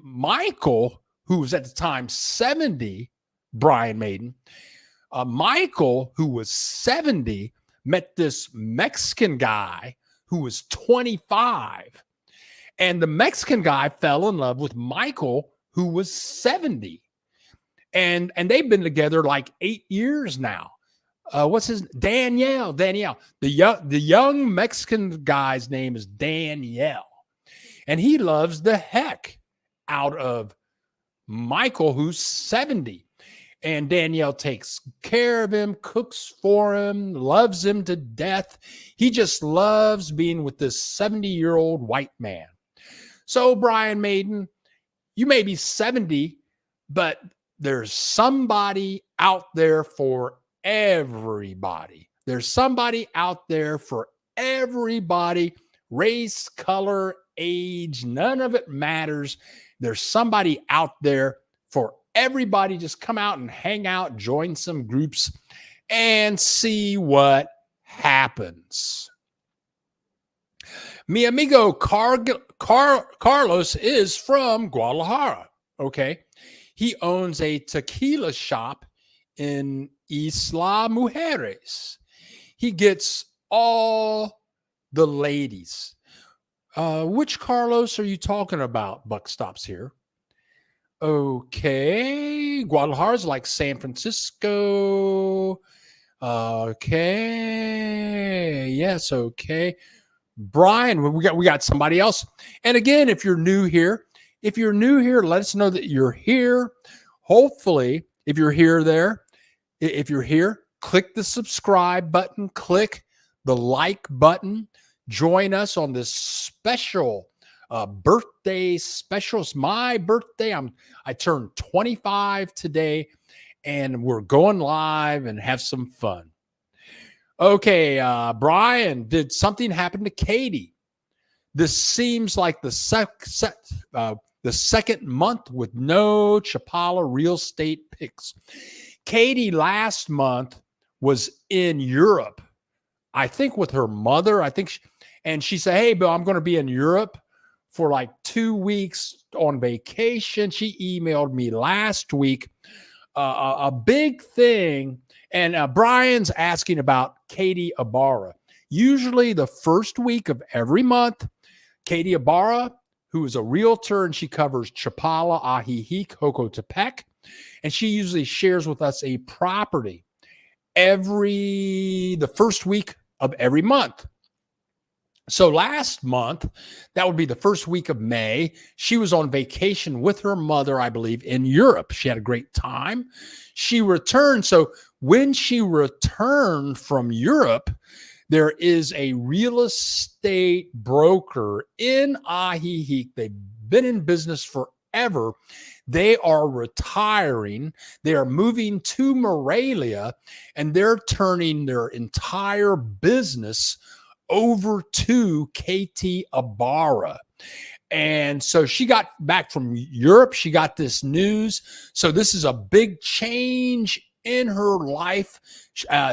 Michael, who was at the time 70, Brian Maiden, Michael, who was 70, met this Mexican guy who was 25. And the Mexican guy fell in love with Michael, who was 70. And they've been together like 8 years now. What's his Danielle? The young Mexican guy's name is Danielle. And he loves the heck out of Michael, who's 70. And Danielle takes care of him, cooks for him, loves him to death. He just loves being with this 70-year-old white man. So, Brian Maiden, you may be 70, but there's somebody out there for everybody. There's somebody out there for everybody. Race, color, age, none of it matters. There's somebody out there for everybody. Just come out and hang out, join some groups, and see what happens. Mi amigo Carlos is from Guadalajara, okay? He owns a tequila shop in Isla Mujeres. He gets all the ladies. Which Carlos are you talking about? Buck stops here. Okay. Guadalajara's like San Francisco. Okay. Yes, okay. Brian, we got somebody else. And again, if you're new here, let us know that you're here. Hopefully, if you're here, click the subscribe button, click the like button. Join us on this special birthday special. It's my birthday. I turned 25 today, and we're going live and have some fun. Okay, Brian, did something happen to Katie? This seems like the second month with no Chapala real estate picks. Katie last month was in Europe, I think with her mother. And she said, "Hey, Bill, I'm going to be in Europe for like 2 weeks on vacation." She emailed me last week a big thing. And Brian's asking about Katie Ibarra. Usually the first week of every month, Katie Ibarra, who is a realtor, and she covers Chapala, Ajijic, Jocotepec, and she usually shares with us a property the first week of every month. So last month, that would be the first week of May, she was on vacation with her mother, I believe, in Europe. She had a great time. She returned. So when she returned from Europe, there is a real estate broker in Ajijic. They've been in business forever. They are retiring. They are moving to Morelia, and they're turning their entire business over to Katie Ibarra. And so she got back from Europe. She got this news. So this is a big change in her life.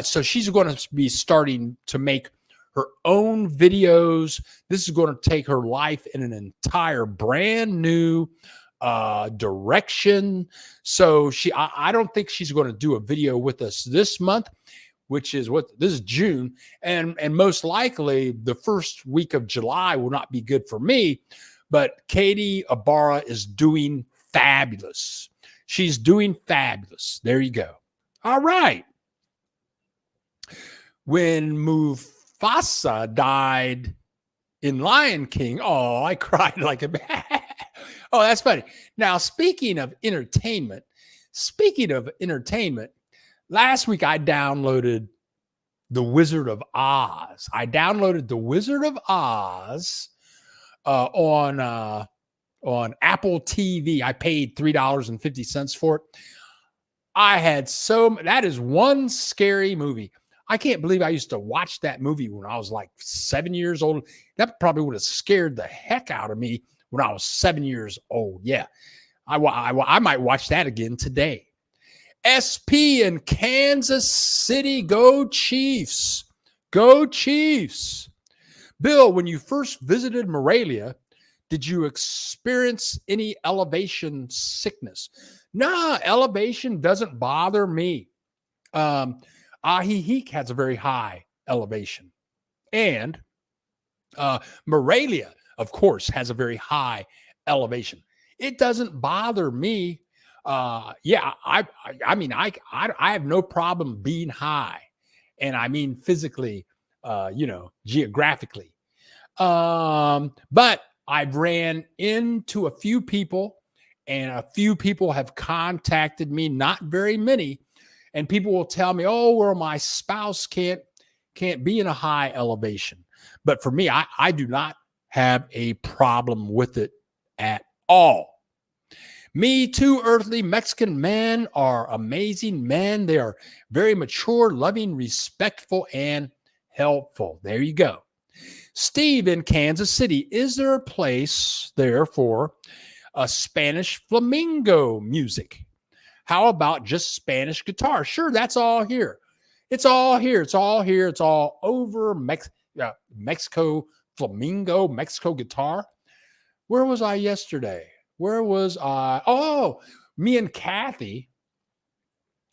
So she's going to be starting to make her own videos. This is going to take her life in an entire brand new direction. So I don't think she's going to do a video with us this month, which is this is June. And most likely the first week of July will not be good for me. But Katie Ibarra is doing fabulous. She's doing fabulous. There you go. All right. When Mufasa died in Lion King, oh, I cried like a oh, that's funny. Now, speaking of entertainment, last week I downloaded The Wizard of Oz. I downloaded The Wizard of Oz on Apple TV. I paid $3.50 for it. That is one scary movie. I can't believe I used to watch that movie when I was like 7 years old. That probably would have scared the heck out of me when I was 7 years old. Yeah, I might watch that again today. SP in Kansas City. Go Chiefs. Go Chiefs. Bill, when you first visited Morelia, did you experience any elevation sickness? Nah, elevation doesn't bother me. Ahiheek has a very high elevation. And Morelia, of course, has a very high elevation. It doesn't bother me. Yeah, I mean, I have no problem being high, and I mean physically, geographically. But I've ran into a few people, and a few people have contacted me. Not very many, and people will tell me, "Oh, well, my spouse can't be in a high elevation." But for me, I do not have a problem with it at all. Me too, earthly Mexican men are amazing men. They are very mature, loving, respectful, and helpful. There you go. Steve in Kansas City, is there a place there for a Spanish flamingo music? How about just Spanish guitar? Sure, that's all here. It's all here. It's all here. It's all over Mexico flamingo, Mexico guitar. Where was I yesterday? Where was I? Oh, me and Kathy,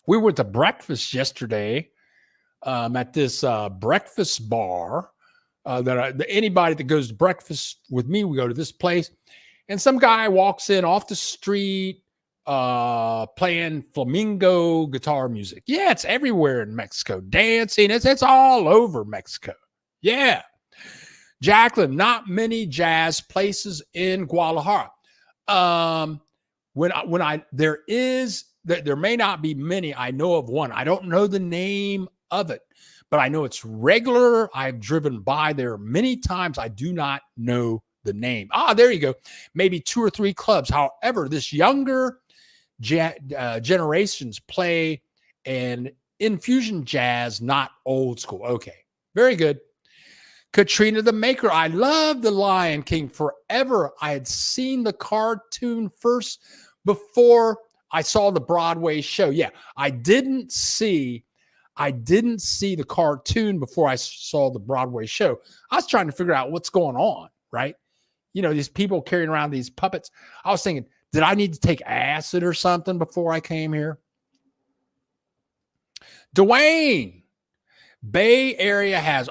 we went to breakfast yesterday at this breakfast bar. Anybody that goes to breakfast with me, we go to this place, and some guy walks in off the street playing flamingo guitar music. Yeah, it's everywhere in Mexico. Dancing, it's all over Mexico. Yeah. Jacqueline, not many jazz places in Guadalajara. There may not be many. I know of one. I don't know the name of it, but I know it's regular. I've driven by there many times. I do not know the name. There you go. Maybe 2 or 3 clubs. However, this younger generations play an infusion jazz, not old school. Okay, very good. Katrina the Maker, I love The Lion King forever. I had seen the cartoon first before I saw the Broadway show. Yeah, I didn't see the cartoon before I saw the Broadway show. I was trying to figure out what's going on, right? These people carrying around these puppets. I was thinking, did I need to take acid or something before I came here? Dwayne, Bay Area has,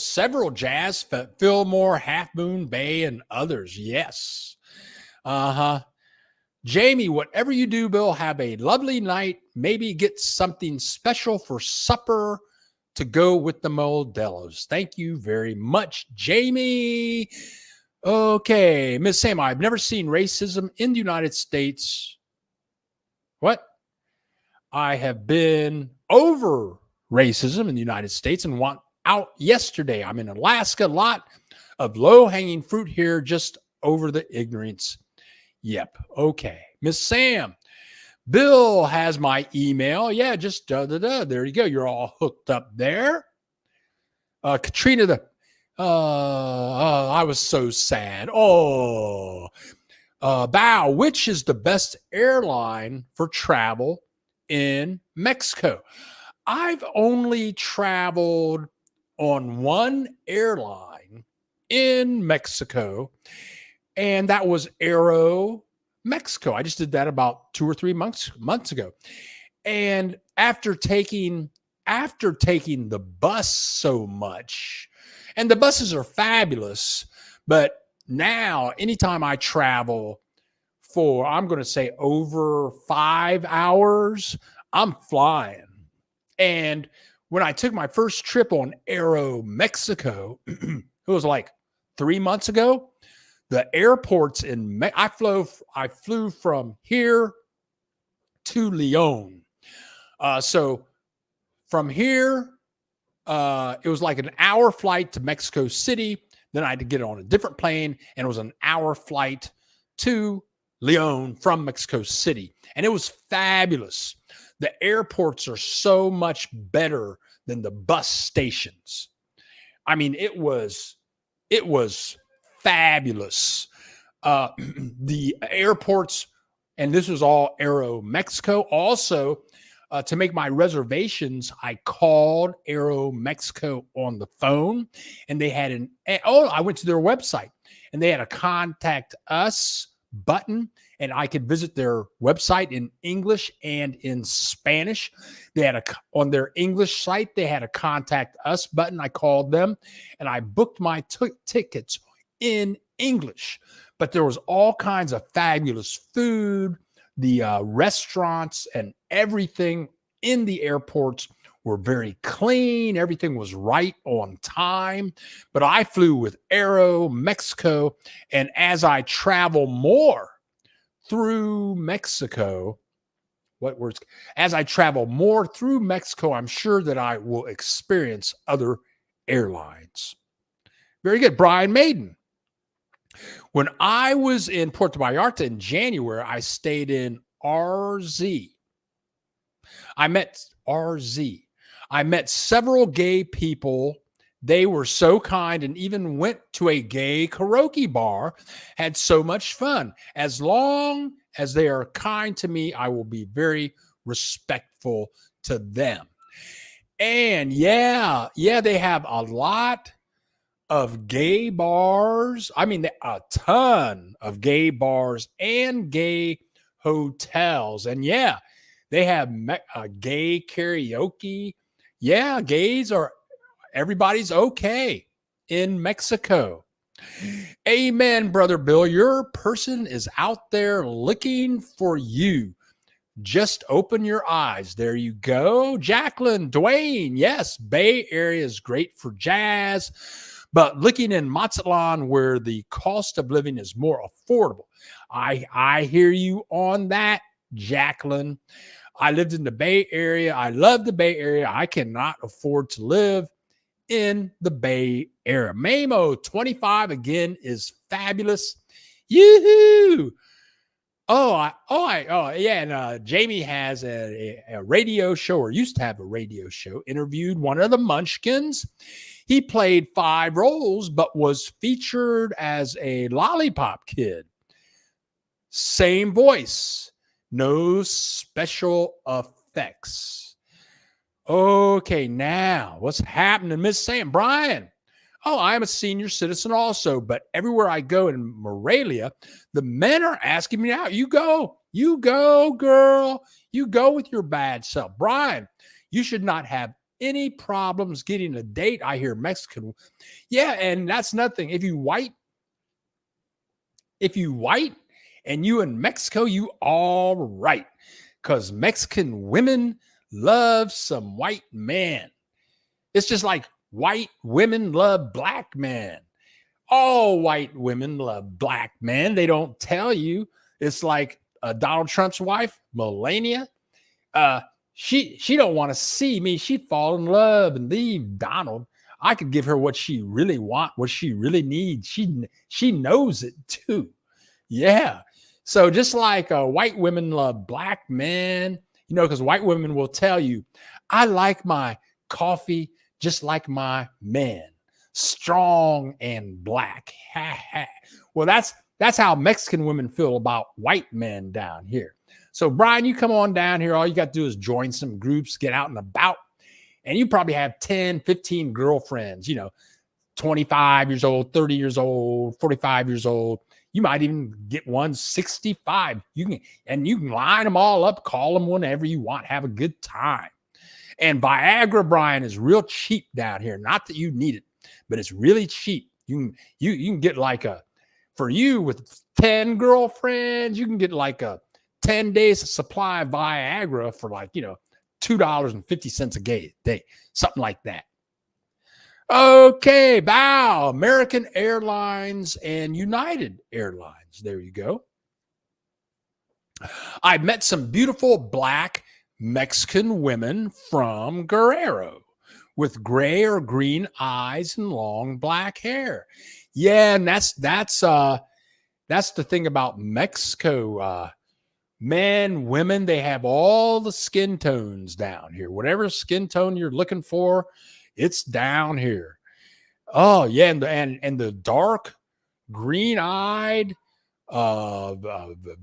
several jazz, Fillmore, Half Moon Bay, and others. Yes. Jamie, whatever you do, Bill, have a lovely night. Maybe get something special for supper to go with the Modelos. Thank you very much, Jamie. Okay, Miss Sam, I've never seen racism in the United States. What? I have been over racism in the United States and want out yesterday. I'm in Alaska. A lot of low-hanging fruit here, just over the ignorance. Yep. Okay. Miss Sam, Bill has my email. Yeah, just there you go. You're all hooked up there. Katrina, I was so sad. Bow, which is the best airline for travel in Mexico? I've only traveled on one airline in Mexico, and that was Aero Mexico. I just did that about 2 or 3 months ago. And after taking the bus so much, and the buses are fabulous, but now anytime I travel for, I'm going to say over 5 hours, I'm flying. And when I took my first trip on Aero Mexico, it was like 3 months ago. The airports I flew from here to Leon. So from here, it was like an hour flight to Mexico City. Then I had to get on a different plane, and it was an hour flight to Leon from Mexico City. And it was fabulous. The airports are so much better than the bus stations. I mean, it was fabulous. The airports And this was all Aero Mexico. Also, to make my reservations, I called Aero Mexico on the phone, and they had I went to their website, and they had a contact us button, and I could visit their website in English and in Spanish. They had on their English site, they had a contact us button. I called them, and I booked my tickets in English. But there was all kinds of fabulous food. The restaurants and everything in the airports were very clean. Everything was right on time. But I flew with Aero Mexico. And as I travel more through Mexico, as I travel more through Mexico, I'm sure that I will experience other airlines. Very good. Brian Maiden. When I was in Puerto Vallarta in January, I stayed in RZ. I met several gay people. They were so kind and even went to a gay karaoke bar, had so much fun. As long as they are kind to me, I will be very respectful to them. And yeah, they have a lot of gay bars. I mean, a ton of gay bars and gay hotels. And yeah, they have gay karaoke. Yeah, everybody's okay in Mexico. Amen, Brother Bill. Your person is out there looking for you. Just open your eyes. There you go. Jacqueline, Dwayne. Yes, Bay Area is great for jazz. But looking in Mazatlan, where the cost of living is more affordable, I hear you on that, Jacqueline. I lived in the Bay Area. I love the Bay Area. I cannot afford to live in the Bay Area. Mamo 25 again is fabulous. Yoo-hoo! Yeah, and Jamie has a radio show, or used to have a radio show, interviewed one of the Munchkins. He played 5 roles, but was featured as a lollipop kid. Same voice, no special effects. Okay, now what's happening, Miss Sam? Brian. Oh, I am a senior citizen also, but everywhere I go in Morelia, the men are asking me out. You go, girl. You go with your bad self. Brian, you should not have any problems getting a date. I hear Mexican. Yeah, and that's nothing. If you white and you in Mexico, you all right. Because Mexican women love some white men. It's just like white women love black men. All white women love black men. They don't tell you. It's like Donald Trump's wife, Melania. She don't want to see me. She'd fall in love and leave Donald. I could give her what she really wants, what she really needs. She knows it too. Yeah. So just like white women love black men, because white women will tell you, I like my coffee just like my man, strong and black. Well, that's how Mexican women feel about white men down here. So, Brian, you come on down here. All you got to do is join some groups, get out and about, and you probably have 10, 15 girlfriends, 25 years old, 30 years old, 45 years old. You might even get one 65. You can line them all up, call them whenever you want, have a good time. And Viagra, Brian, is real cheap down here. Not that you need it, but it's really cheap. You can get for you with 10 girlfriends, you can get like a 10 days supply of Viagra for $2.50 a day, something like that. Okay, Bow, American Airlines and United Airlines. There you go. I met some beautiful black Mexican women from Guerrero with gray or green eyes and long black hair. Yeah, and that's the thing about Mexico. Men, women, they have all the skin tones down here. Whatever skin tone you're looking for, it's down here. Oh yeah, and the dark green-eyed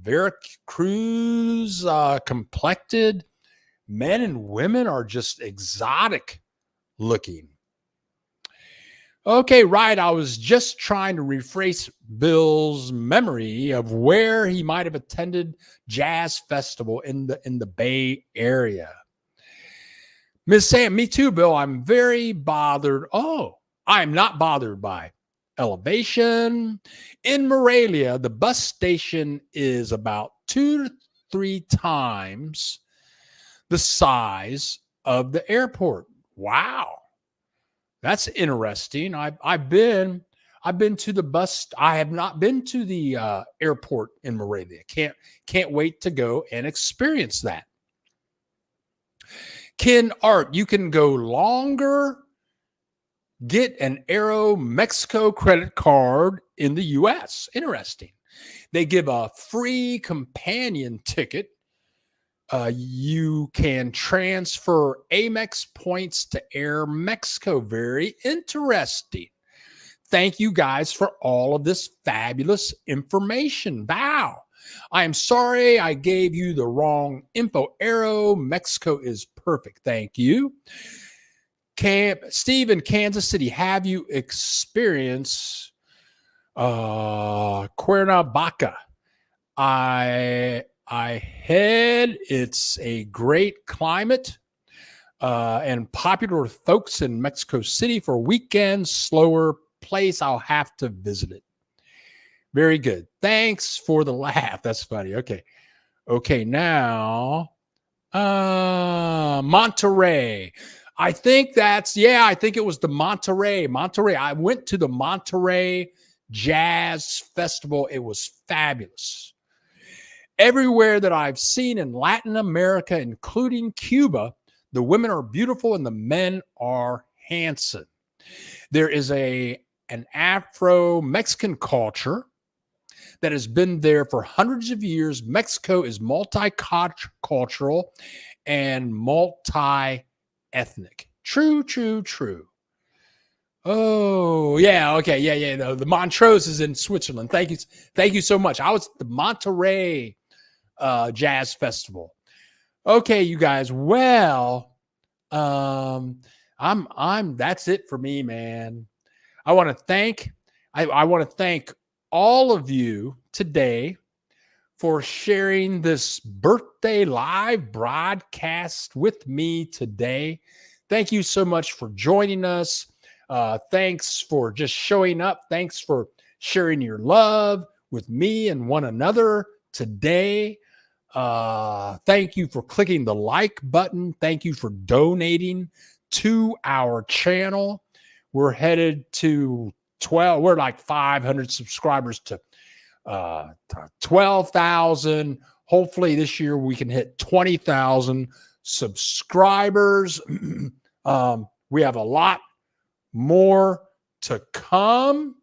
Veracruz complected men and women are just exotic looking. Okay, right. I was just trying to rephrase Bill's memory of where he might have attended jazz festival in the Bay Area. Miss Sam, me too, Bill. I'm very bothered. Oh, I'm not bothered by elevation. In Morelia, the bus station is about 2 to 3 times the size of the airport. Wow. That's interesting. I've been to the bus. I have not been to the airport in Moravia. Can't wait to go and experience that. Ken Art, you can go longer. Get an Aero Mexico credit card in the U.S. Interesting. They give a free companion ticket. You can transfer Amex points to Air Mexico. Very interesting. Thank you guys for all of this fabulous information. Wow. I am sorry I gave you the wrong info. Aero Mexico is perfect. Thank you. Steve in Kansas City, have you experienced Cuernavaca? I had. It's a great climate and popular with folks in Mexico City for weekends. Slower place. I'll have to visit it. Very good. Thanks for the laugh. That's funny. Okay. Now, Monterey. I think it was the Monterey. I went to the Monterey Jazz Festival. It was fabulous. Everywhere that I've seen in Latin America, including Cuba, the women are beautiful and the men are handsome. There is an Afro-Mexican culture that has been there for hundreds of years. Mexico is multicultural and multi-ethnic. True. Oh, yeah. Okay. Yeah. No, the Montrose is in Switzerland. Thank you so much. I was at the Monterey Jazz Festival. Okay, you guys. Well, that's it for me, man. I want to thank all of you today for sharing this birthday live broadcast with me today. Thank you so much for joining us. Thanks for just showing up. Thanks for sharing your love with me and one another today. Thank you for clicking the like button. Thank you for donating to our channel. We're headed to 12. We're like 500 subscribers to 12,000. Hopefully this year we can hit 20,000 subscribers. We have a lot more to come.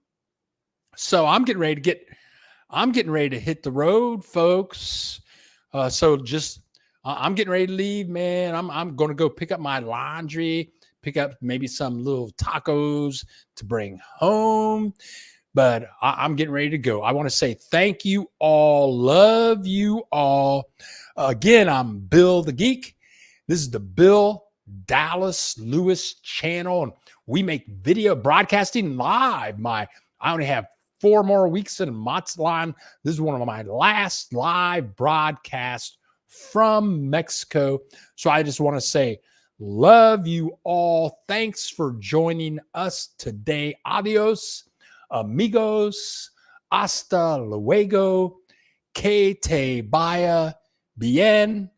So I'm getting ready to hit the road, folks. I'm getting ready to leave, man. I'm going to go pick up my laundry, pick up maybe some little tacos to bring home. But I'm getting ready to go. I want to say thank you all. Love you all. Again, I'm Bill the Geek. This is the Bill Dallas Lewis channel. And we make video broadcasting live. I only have 4 more weeks in Mazatlan. This is one of my last live broadcasts from Mexico. So I just want to say, love you all. Thanks for joining us today. Adios, amigos. Hasta luego. Que te vaya bien.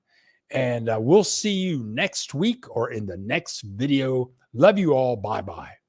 And we'll see you next week or in the next video. Love you all. Bye-bye.